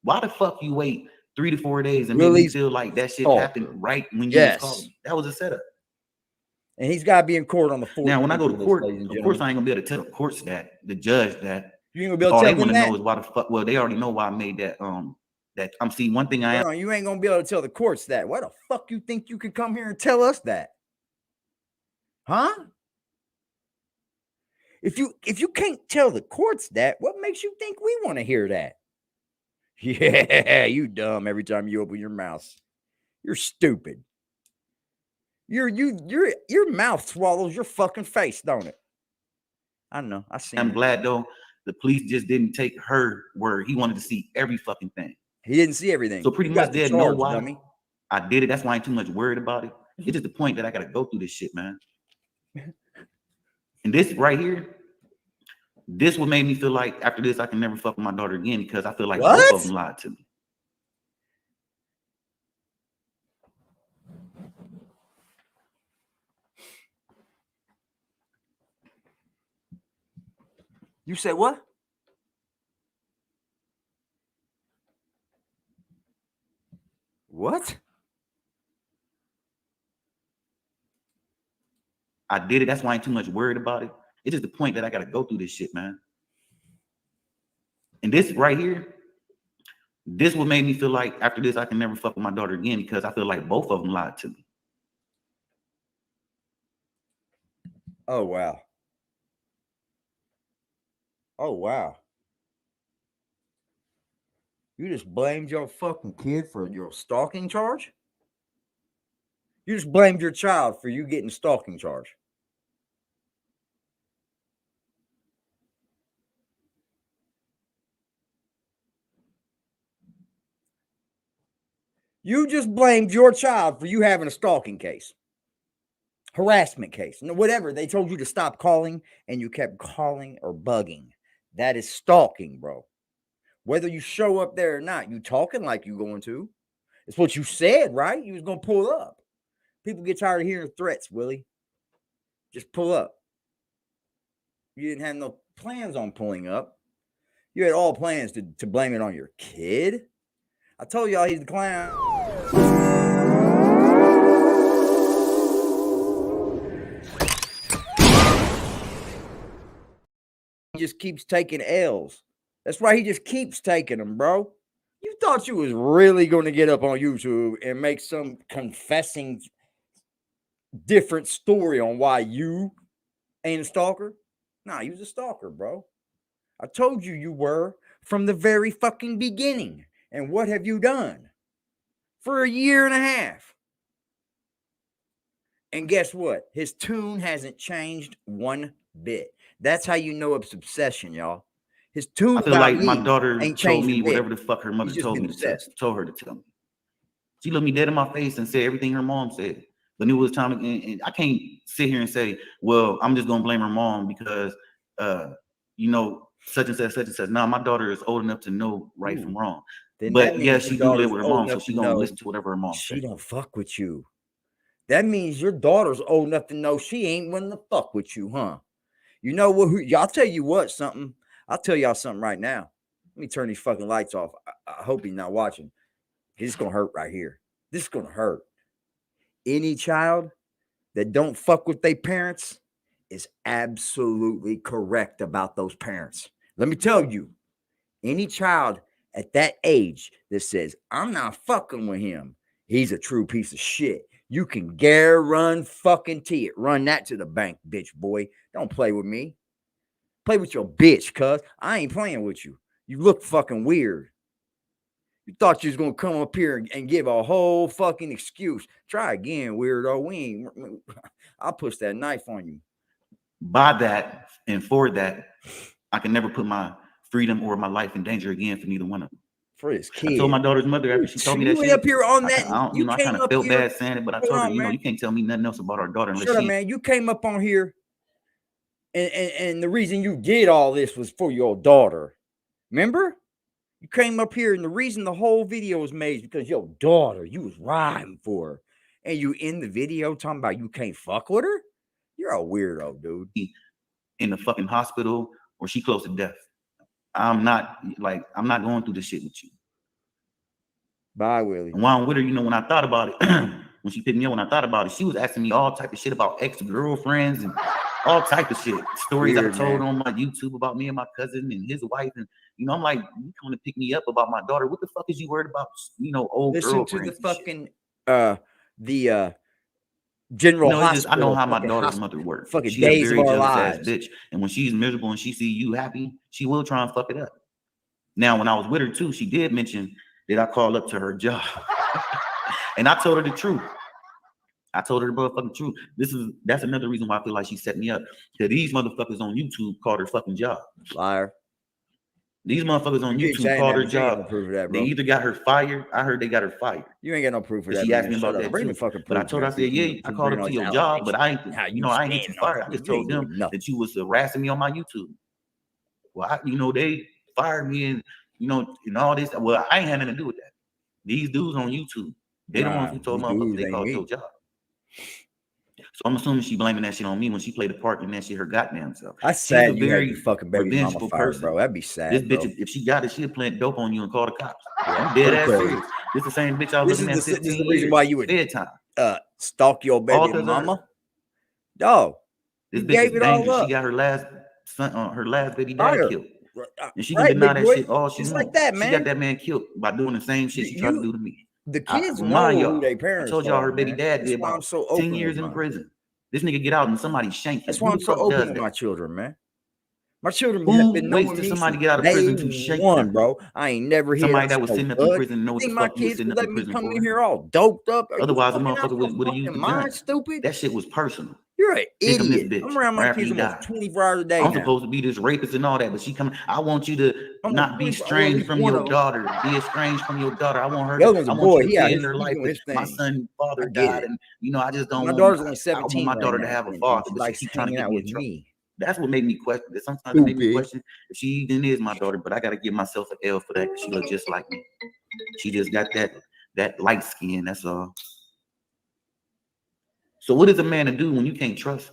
Why the fuck you wait 3 to 4 days and make me feel like that shit happened right when you was calling? That was a setup. And he's got to be in court on the 4th. Now, when I go to court, of course I ain't gonna be able to tell the courts that, the judge that. You ain't gonna be able to all tell they want to that? know is why the fuck. Well, they already know why I made that. That I'm seeing one thing I am. You ain't gonna be able to tell the courts that. Why the fuck you think you can come here and tell us that? Huh? If you can't tell the courts that, what makes you think we want to hear that? Yeah, you dumb every time you open your mouth. You're stupid. Your mouth swallows your fucking face, don't it? I know. I seen I'm it. glad though the police just didn't take her word. He wanted to see every fucking thing. He didn't see everything. So pretty You much got the they know charge, why dummy. I did it. That's why I ain't too much worried about it. It's just the point that I gotta go through this shit, man. And this right here, this what made me feel like after this I can never fuck with my daughter again, because I feel like both of them lied to me. You said what? What? I did it. That's why I ain't too much worried about it. It's just the point that I gotta go through this shit, man. And this right here, this what made me feel like after this I can never fuck with my daughter again, because I feel like both of them lied to me. Oh wow. Oh wow. You just blamed your fucking kid for your stalking charge? You just blamed your child for you getting stalking charge. You just blamed your child for you having a stalking case, harassment case, whatever. They told you to stop calling and you kept calling or bugging. That is stalking, bro. Whether you show up there or not, you talking like you going to. It's what you said, right? You was going to pull up. People get tired of hearing threats, Willie. Just pull up. You didn't have no plans on pulling up. You had all plans to blame it on your kid. I told y'all he's the clown. He just keeps taking L's. That's why he just keeps taking them, bro. You thought you was really going to get up on YouTube and make some confessing different story on why you ain't a stalker? Nah, you was a stalker, bro. I told you were from the very fucking beginning. And what have you done? For a year and a half. And guess what? His tune hasn't changed one bit. That's how you know it's obsession, y'all. His tune I feel about like my daughter ain't told changed me a bit. whatever the fuck her mother told me to told her to tell me. She looked me dead in my face and said everything her mom said. But it was time, and I can't sit here and say, well, I'm just gonna blame her mom because you know, such and such. Nah, my daughter is old enough to know right from wrong. Then but yeah, she do live with her mom, so she gonna listen to whatever her mom she says. don't fuck with you. That means your daughter's old enough to know she ain't willing to fuck with you, huh? You know what? Y'all tell you what, something. I'll tell y'all something right now. Let me turn these fucking lights off. I hope he's not watching. It's gonna hurt right here. This is gonna hurt. Any child that don't fuck with their parents is absolutely correct about those parents. Let me tell you, any child at that age that says, I'm not fucking with him, he's a true piece of shit. You can run fucking run that to the bank, bitch boy. Don't play with me. Play with your bitch, cuz I ain't playing with you. You look fucking weird. You thought you was gonna come up here and give a whole fucking excuse. Try again, weirdo. I'll push that knife on you. By that and for that, I can never put my freedom or my life in danger again for neither one of them. For his kid. I told my daughter's mother after she told me that shit. Up here on that. I kind of felt bad saying it, but I told her, you can't tell me nothing else about our daughter unless Shut up, man. You came up on here, and the reason you did all this was for your daughter. Remember? You came up here, and the reason the whole video was made is because your daughter, you was riding for her. And you in the video talking about you can't fuck with her? You're a weirdo, dude. In the fucking hospital or she close to death. I'm not going through this shit with you. Bye, Willie. And while I'm with her, you know, when I thought about it, when she picked me up, when I thought about it, she was asking me all type of shit about ex-girlfriends and all type of shit. Stories I told on my YouTube about me and my cousin and his wife. And, you know, I'm like, you coming to pick me up about my daughter. What the fuck is you worried about, you know, old girlfriends? Listen to the fucking, general hospital. I know how my daughter's mother works. Fucking she's days a very of our jealous lives. ass bitch. And when she's miserable and she see you happy, she will try and fuck it up. Now, when I was with her too, she did mention that I called up to her job. And I told her the truth. I told her the motherfucking truth. That's another reason why I feel like she set me up. Because these motherfuckers on YouTube called her fucking job. Liar. These motherfuckers on You keep YouTube saying called that, her but you ain't got no job. proof of that, They bro. either got her fired. I heard they got her fired. You ain't got no proof of But that. she asked me man. about Shut up. that Bring too. the fucking proof. But I told her, I man. said, yeah, I called up to your job, but I ain't, How I ain't hit you fired. I just told them that you was harassing me on my YouTube. Well, they fired me and all this. Well, I ain't had nothing to do with that. These dudes on YouTube, they the ones who told motherfuckers they called your job. So I'm assuming she blaming that shit on me when she played a part in that shit her goddamn self. I sad you had your fucking baby mama fired, person. bro. That'd be sad. This bitch, bro. if she got it, she'll plant dope on you and call the cops. Yeah, I'm dead ass serious. This the same bitch I was looking at 15 This is the years. reason why you would bedtime. Stalk your baby mama. Dog. This bitch is dangerous. She got her last son, her last baby daddy killed. And she can deny that shit all she wants. Like that, man. She got that man killed by doing the same shit she tried to do to me. The kids know who their parents are. I told y'all her baby dad did about so 10 years in prison. This nigga get out and somebody shank him. That's why I'm so open with my children, man. My children have been knowing me somebody get out of prison to shake them, bro. I ain't never hit somebody that was sitting up in prison. Know what the fuck you sitting up in prison for? Come in here all doped up. Otherwise, a motherfucker would have used the gun. Stupid. That shit was personal. You're an idiot. Bitch, I'm around my kids almost 24 hours a day. I'm supposed to be this rapist and all that, but she coming. I want you to not be estranged from your daughter. Be estranged from your daughter. I want her. I want you to be in her life. My son's father died, and I just don't. My daughter's only 17. I want my daughter to have a father, but she keep trying to get me in trouble. That's what made me question. Sometimes it made me question if she even is my daughter, but I gotta give myself an L for that because she looks just like me. She just got that light skin. That's all. So what is a man to do when you can't trust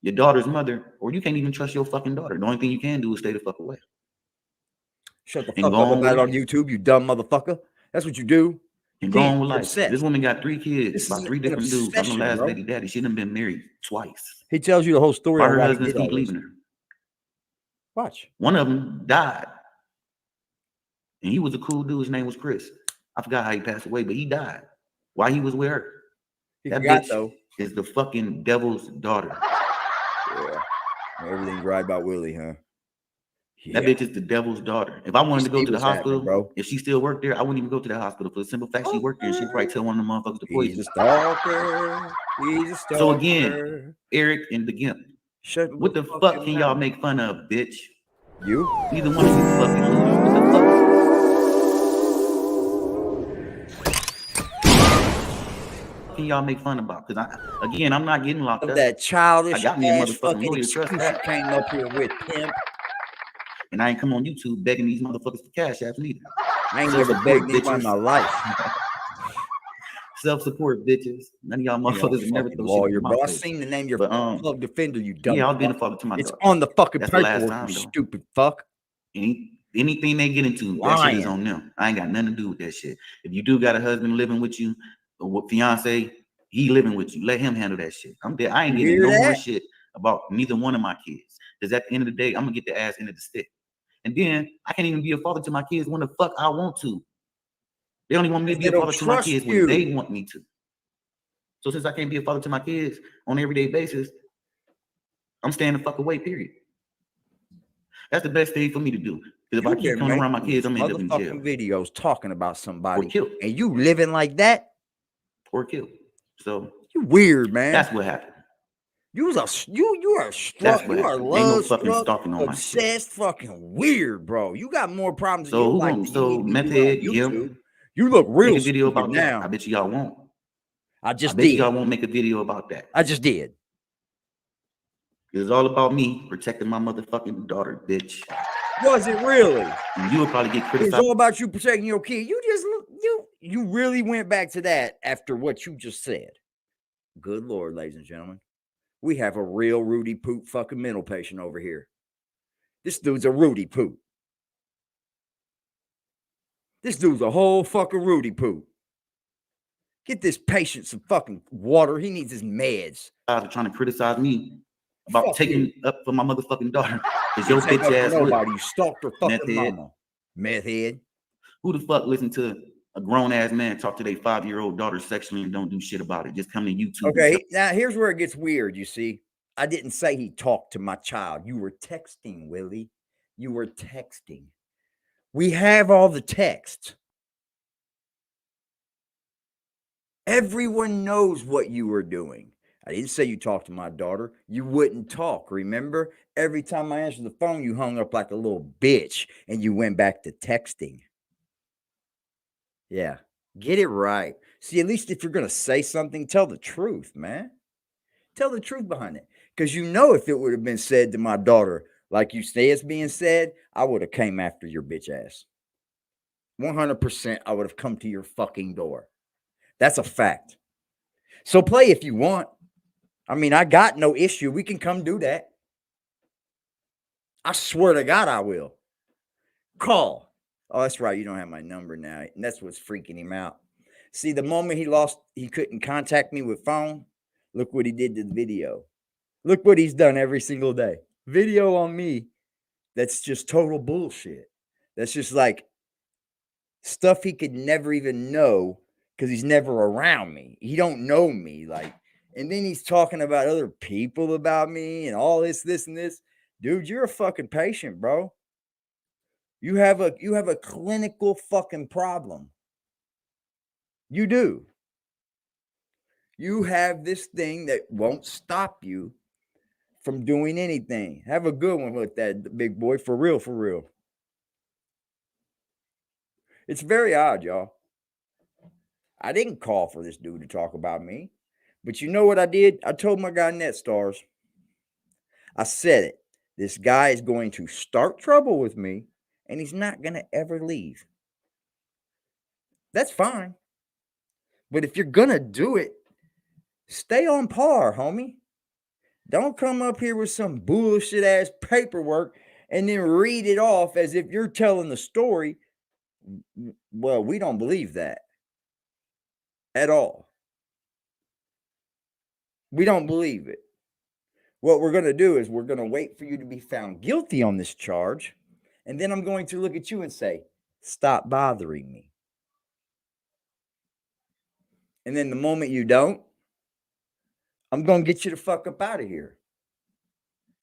your daughter's mother, or you can't even trust your fucking daughter? The only thing you can do is stay the fuck away. Shut the fuck up about it on YouTube, you dumb motherfucker. That's what you do. And go on with life. This woman got 3 kids by 3 different dudes. I'm the last baby daddy. She done been married twice. He tells you the whole story. Her husbands keep leaving her. Watch. One of them died. And he was a cool dude. His name was Chris. I forgot how he passed away, but he died while he was with her. That bitch is the fucking devil's daughter. Yeah. Everything's right about Willie, huh? Yeah. That bitch is the devil's daughter. If I wanted to go to the hospital, bro, if she still worked there, I wouldn't even go to that hospital for the simple fact she worked there. She'd probably tell one of the motherfuckers to poison. He's a stalker. He's a stalker. So again, Eric and the Gimp. What the fuck can y'all make fun of, bitch? You? Neither one of you fucking losers. What the fuck? Can y'all make fun about? Because I'm not getting locked up. That childish I got me a motherfucking lawyer. Trust that came up here with Pimp. And I ain't come on YouTube begging these motherfuckers for cash apps neither. I ain't never begged this in my life. Self-support, bitches. None of y'all motherfuckers have never throw lawyer, bro. I seen the name your plug defender, you dumb. Yeah, I'll be the fuck to my It's daughter. on the fucking That's the last paperwork, time, you though. stupid fuck. Anything they get into, that shit is on them. I ain't got nothing to do with that shit. If you do got a husband living with you, or what fiance, he living with you, let him handle that shit. I'm dead. I ain't getting no more shit about neither one of my kids. Because at the end of the day, I'm gonna get the ass end of the stick. And then I can't even be a father to my kids when the fuck I want to. They only want me to be a father to my kids when they want me to. So since I can't be a father to my kids on an everyday basis, I'm staying the fuck away, period. That's the best thing for me to do. Because if I keep coming around my kids, I'm gonna end up in jail. Videos talking about somebody or killed. And you living like that? Or killed. So you weird, man. That's what happened. You are struck. You are love struck, obsessed, fucking weird, bro. You got more problems. So who gonna meth head? You look real. Make a video about that. I bet you y'all won't. I bet did. Y'all won't make a video about that. I just did. It's all about me protecting my motherfucking daughter, bitch. Was it really? And you would probably get criticized. It's all about you protecting your kid. You really went back to that after what you just said. Good Lord, ladies and gentlemen. We have a real Rudy Poop fucking mental patient over here. This dude's a Rudy Poop. This dude's a whole fucking Rudy Poop. Get this patient some fucking water. He needs his meds. Trying to criticize me about taking up for my motherfucking daughter. Is your bitch ass nobody? You stalked her fucking mama. Meth head. Who the fuck listen to a grown ass man talk to their 5-year-old daughter sexually and don't do shit about it? Just come to YouTube. Okay, now here's where it gets weird. You see, I didn't say he talked to my child. You were texting, Willie. You were texting. We have all the texts. Everyone knows what you were doing. I didn't say you talked to my daughter. You wouldn't talk, remember? Every time I answered the phone, you hung up like a little bitch and you went back to texting. Yeah, get it right. See, at least if you're going to say something, tell the truth, man. Tell the truth behind it. Because you know if it would have been said to my daughter, like you say it's being said, I would have came after your bitch ass. 100% I would have come to your fucking door. That's a fact. So play if you want. I mean, I got no issue. We can come do that. I swear to God, I will. Call. Oh, that's right. You don't have my number now. And that's what's freaking him out. See, the moment he couldn't contact me with phone. Look what he did to the video. Look what he's done every single day. Video on me. That's just total bullshit. That's just like stuff he could never even know because he's never around me. He don't know me. Like, and then he's talking about other people about me and all this, and this. Dude, you're a fucking patient, bro. You have a clinical fucking problem. You do. You have this thing that won't stop you from doing anything. Have a good one with that, big boy. For real, for real. It's very odd, y'all. I didn't call for this dude to talk about me. But you know what I did? I told my guy NetStars. I said it. This guy is going to start trouble with me, and he's not going to ever leave. That's fine. But if you're going to do it, stay on par, homie. Don't come up here with some bullshit ass paperwork and then read it off as if you're telling the story. Well, we don't believe that at all. We don't believe it. What we're going to do is we're going to wait for you to be found guilty on this charge. And then I'm going to look at you and say, stop bothering me. And then the moment you don't, I'm going to get you the fuck up out of here.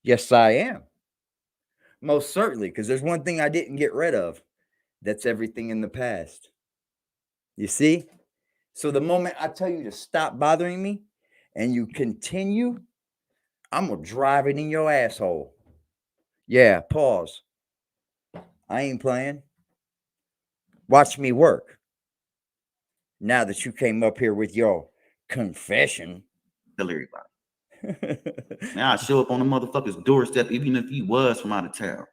Yes, I am. Most certainly, because there's one thing I didn't get rid of. That's everything in the past. You see? So the moment I tell you to stop bothering me and you continue, I'm going to drive it in your asshole. Yeah, pause. I ain't playing. Watch me work. Now that you came up here with your confession. Tell everybody. Now I show up on the motherfucker's doorstep, even if he was from out of town.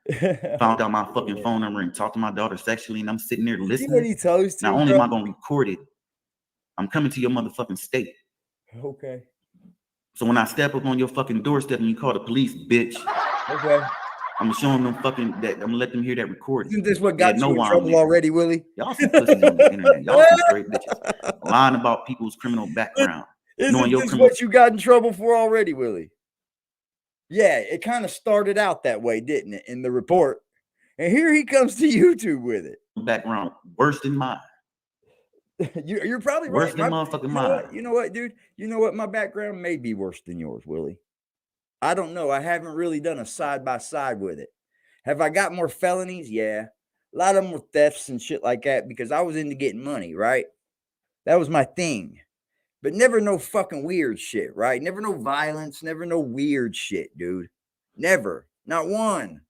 Found out my fucking phone number and talked to my daughter sexually, and I'm sitting there listening. See what he tells you, not only am I gonna record it, I'm coming to your motherfucking state. Okay. So when I step up on your fucking doorstep and you call the police, bitch, okay, I'm gonna show them fucking that. I'm gonna let them hear that recording. Isn't this what got you in trouble already, Willie? Y'all some pussies on the internet. Y'all some straight bitches lying about people's criminal background. Isn't this what you got in trouble for already, Willie? Yeah, it kind of started out that way, didn't it, in the report? And here he comes to YouTube with it. Background worse than mine. You're probably worse right. Than motherfucking mine. You know what, dude? You know what? My background may be worse than yours, Willie. I don't know. I haven't really done a side-by-side with it. Have I got more felonies? Yeah. A lot of them were thefts and shit like that because I was into getting money, right? That was my thing. But never no fucking weird shit, right? Never no violence, never no weird shit, dude. Never. Not one.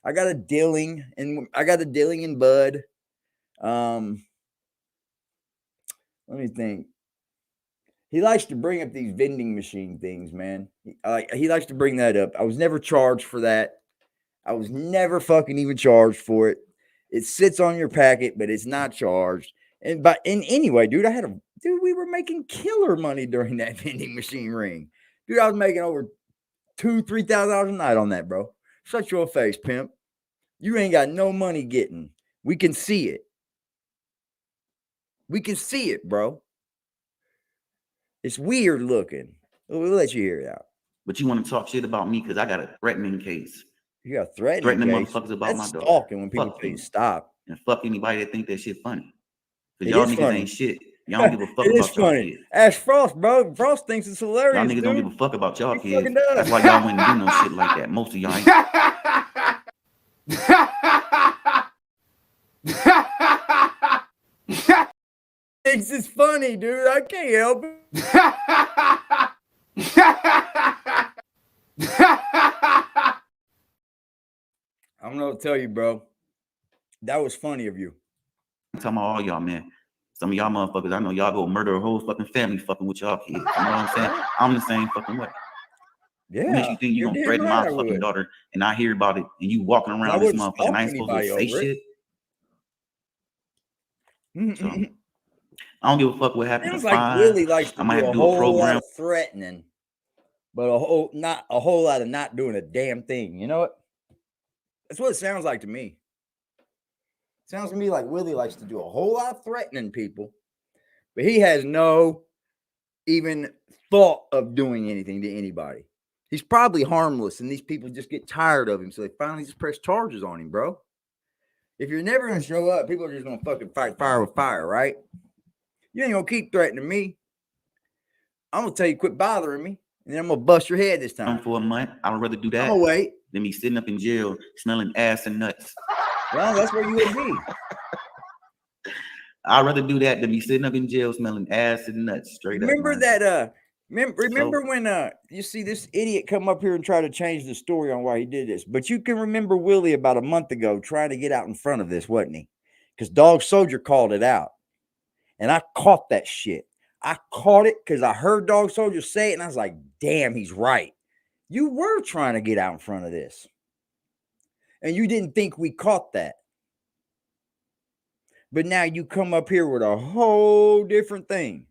I got a dealing in bud. Let me think. He likes to bring up these vending machine things, man. He likes to bring that up. I was never charged for that. I was never fucking even charged for it. It sits on your packet, but it's not charged. And anyway, dude, we were making killer money during that vending machine ring. Dude, I was making over $2,000-$3,000 a night on that, bro. Shut your face, pimp. You ain't got no money getting. We can see it. We can see it, bro. It's weird looking. We'll let you hear it out. But you want to talk shit about me because I got a threatening case. You got a threatening case? Motherfuckers about That's my daughter. stalking when people tell you stop. And fuck anybody that think that shit funny. Because y'all niggas funny. Ain't shit. Y'all don't give a fuck it about is funny. Y'all kids. Ask Frost, bro. Frost thinks it's hilarious. Y'all niggas dude. don't give a fuck about y'all He kids. That's why y'all wouldn't do no shit like that. Most of y'all ain't. thinks it's funny, dude. I can't help it. I don't know what to tell you, bro. That was funny of you. I'm talking about all y'all, man. Some of y'all motherfuckers, I know y'all go murder a whole fucking family fucking with y'all kids. You know what I'm saying? I'm the same fucking way. Yeah. What makes you think you gonna threaten my fucking daughter and I hear about it and you walking around this motherfucker and I ain't supposed to say shit? So, I don't give a fuck what happened. Seems like Willie likes to do a whole lot of threatening, but not a whole lot of not doing a damn thing. You know what? That's what it sounds like to me. Sounds to me like Willie likes to do a whole lot of threatening people, but he has no even thought of doing anything to anybody. He's probably harmless, and these people just get tired of him, so they finally just press charges on him, bro. If you're never going to show up, people are just going to fucking fight fire with fire, right? You ain't going to keep threatening me. I'm going to tell you, quit bothering me, and then I'm going to bust your head this time. For a month, I would rather do that I'm going to wait. Than me sitting up in jail smelling ass and nuts. Well, that's where you would be. I'd rather do that than be sitting up in jail smelling ass and nuts. Straight remember up. That remember when you see this idiot come up here and try to change the story on why he did this, but you can remember Willie about a month ago trying to get out in front of this, wasn't he? Because Dog Soldier called it out, and I caught that shit. I caught it because I heard Dog Soldier say it, and I was like, damn, he's right. You were trying to get out in front of this, and you didn't think we caught that. But now you come up here with a whole different thing.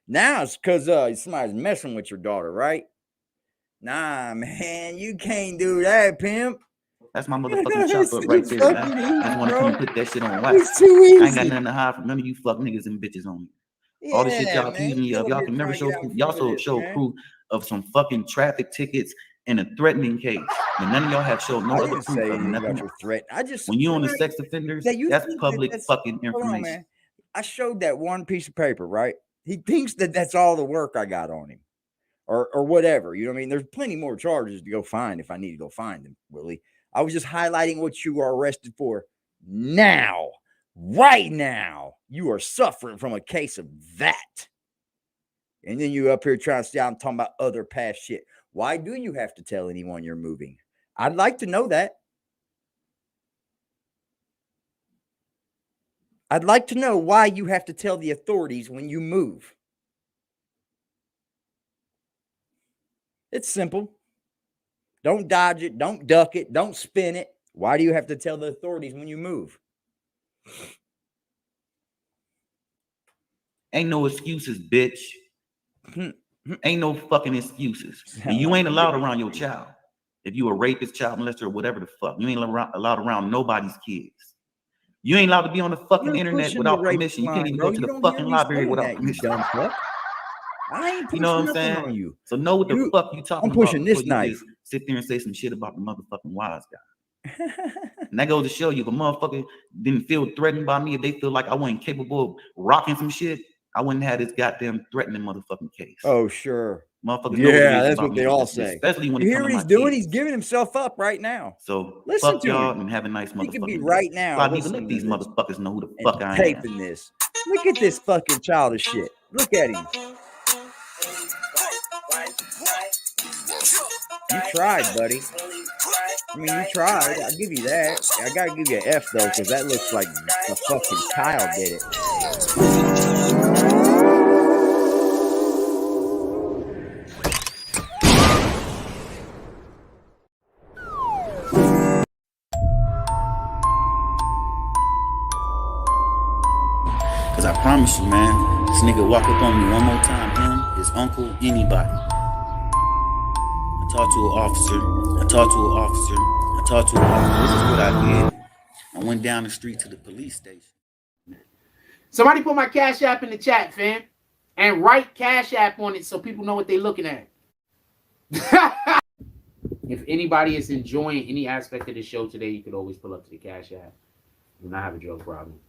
Now it's because somebody's messing with your daughter, right? Nah, man, you can't do that, Pimp. That's my motherfucking chop up right there. I just want to come and put that shit on wax. It's too easy. I ain't got nothing to hide from none of you fuck niggas and bitches on me. Yeah, all the shit y'all accusing me of, y'all can never show proof. Y'all show proof of some fucking traffic tickets and a threatening case. But none of y'all have showed no other proof of nothing. When you on the sex offenders, that's public fucking information. Man. I showed that one piece of paper, right? He thinks that that's all the work I got on him, or whatever. You know what I mean? There's plenty more charges to go find if I need to go find them, Willie. I was just highlighting what you are arrested for now. Right now, you are suffering from a case of that. And then you up here trying to say I'm talking about other past shit. Why do you have to tell anyone you're moving? I'd like to know that. I'd like to know why you have to tell the authorities when you move. It's simple. Don't dodge it. Don't duck it. Don't spin it. Why do you have to tell the authorities when you move? Ain't no excuses, bitch. Ain't no fucking excuses. And you ain't allowed around your child. If you a rapist, child molester, or whatever the fuck, you ain't allowed around nobody's kids. You ain't allowed to be on the fucking internet without permission. You can't even go to the fucking library without permission. Dumb fuck. I ain't pushing, you know what I'm saying? On you. So know what the fuck you talking about. I'm pushing this knife. Just sit there and say some shit about the motherfucking wise guy. And that goes to show you if a motherfucker didn't feel threatened by me, if they feel like I wasn't capable of rocking some shit, I wouldn't have this goddamn threatening motherfucking case. Oh, sure. Motherfuckers yeah, that's what they all say. Especially when you hear what he's doing? He's giving himself up right now. So listen fuck to y'all and have a nice motherfucking. He could be right now. So I need to let these motherfuckers know who the fuck I am. Taping this. Look at this fucking childish shit. Look at him. You tried, buddy. I mean, you tried. I'll give you that. I gotta give you an F though, because that looks like a fucking child did it. Cause I promise you, man, this nigga walk up on me one more time, him, his uncle, anybody. I talked to an officer. This is what I did. I went down the street to the police station. Somebody put my Cash App in the chat, fam. And write Cash App on it so people know what they're looking at. If anybody is enjoying any aspect of the show today, you could always pull up to the Cash App. Do not have a drug problem.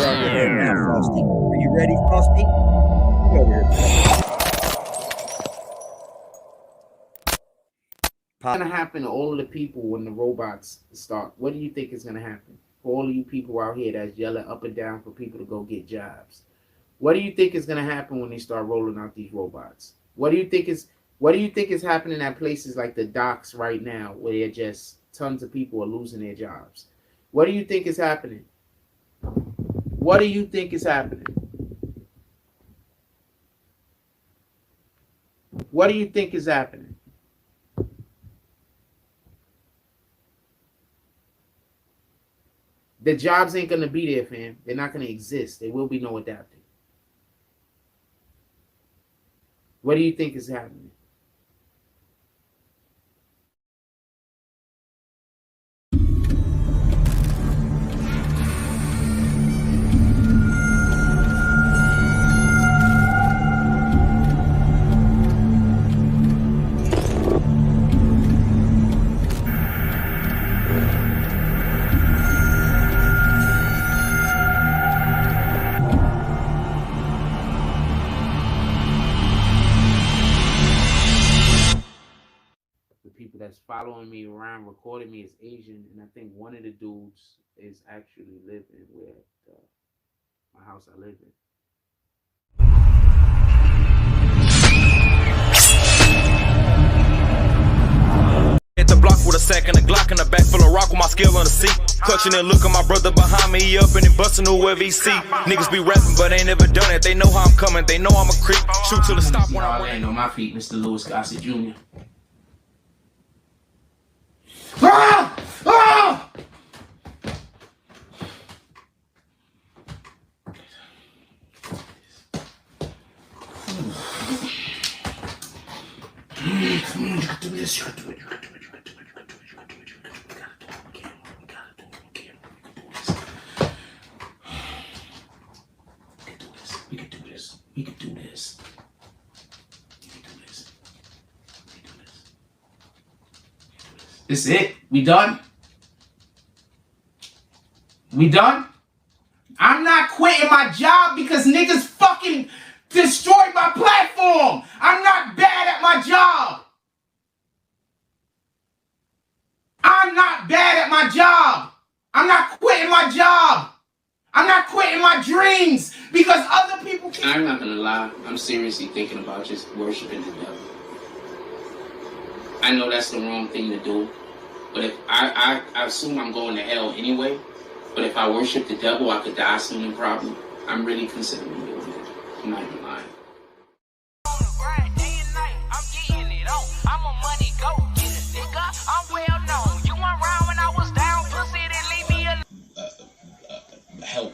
over here now, Frosty. Are you ready, Frosty? Come over here, Frosty. What's going to happen to all of the people when the robots start? What do you think is going to happen? For all of you people out here that's yelling up and down for people to go get jobs. What do you think is going to happen when they start rolling out these robots? What do you think is happening at places like the docks right now where they're just tons of people are losing their jobs? What do you think is happening? What do you think is happening? What do you think is happening? The jobs ain't going to be there, fam. They're not going to exist. There will be no adapting. What do you think is happening? That's following me around, recording me is Asian, and I think one of the dudes is actually living where my house I live in. Hit the block with a sack and a Glock and a back full of rock with my skill on the seat. Clutching and look at my brother behind me, he up and then busting whoever he see. Niggas be rapping, but ain't never done it. They know how I'm coming, they know I'm a creep. Shoot till it stop when I land on my feet, Mr. Louis Gossett Jr. Ah! Ah! Come on, you can do this, you can do it, you can do it, you can do it, you can do it, you can do it, you can do it, we gotta do it, we can do this. We can do this, we can do this. This is it? We done? We done? I'm not quitting my job because niggas fucking destroyed my platform. I'm not bad at my job. I'm not bad at my job. I'm not quitting my job. I'm not quitting my dreams because other people can. I'm not gonna lie. I'm seriously thinking about just worshiping the devil. I know that's the wrong thing to do, but if I assume I'm going to hell anyway, but if I worship the devil, I could die soon and probably. I'm really considering doing it. I'm not even lying. Help,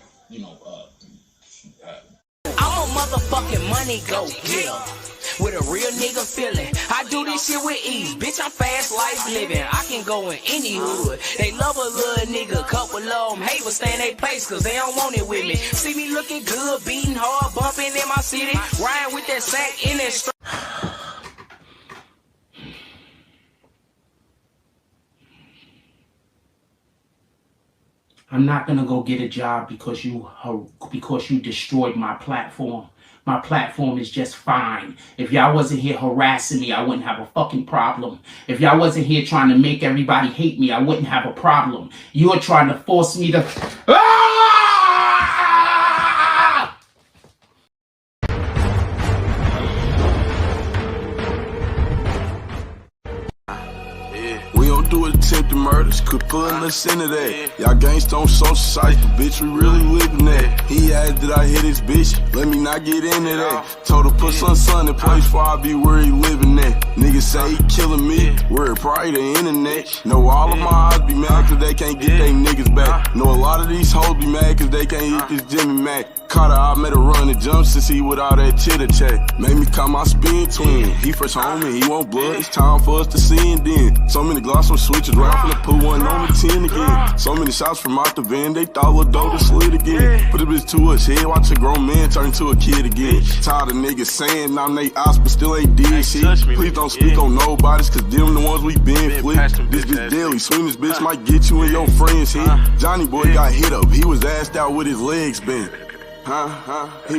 I'm a motherfucking money go getter with a real nigga feeling. I do this shit with ease, bitch. I'm fast life living. I can go in any hood. They love a little nigga, couple of them hate but stay in their place cause they don't want it with me. See me looking good, beating hard, bumping in my city, riding with that sack in that street. I'm not gonna go get a job because you destroyed my platform. My platform is just fine. If y'all wasn't here harassing me, I wouldn't have a fucking problem. If y'all wasn't here trying to make everybody hate me, I wouldn't have a problem. You're trying to force me to... Do attempted murders, could pulling us into that. Y'all gangs don't socialize, the bitch we really living that. He asked that I hit his bitch, let me not get into that. Told her put son in place before I be where he living at. Niggas say he killing me, where probably the internet. Know all of my eyes be mad cause they can't get they niggas back. Know a lot of these hoes be mad cause they can't eat this Jimmy Mac. Caught her, I made her run and jump to see with all that chitter chat. Made me call my spin twin. He first home and he want blood. It's time for us to see and then. So many gloss on switches, rifle tryna put one on the 10 again. So many shots from out the van, they thought Lil Doe slid again. Put a bitch to his head, watch a grown man turn to a kid again. Tired of niggas saying I'm they ops, but still ain't did shit. Please don't speak on nobodies, cause them the ones we been flipped. This bitch daily, swing this bitch might get you and your friends hit. Johnny boy got hit up, he was assed out with his legs bent. He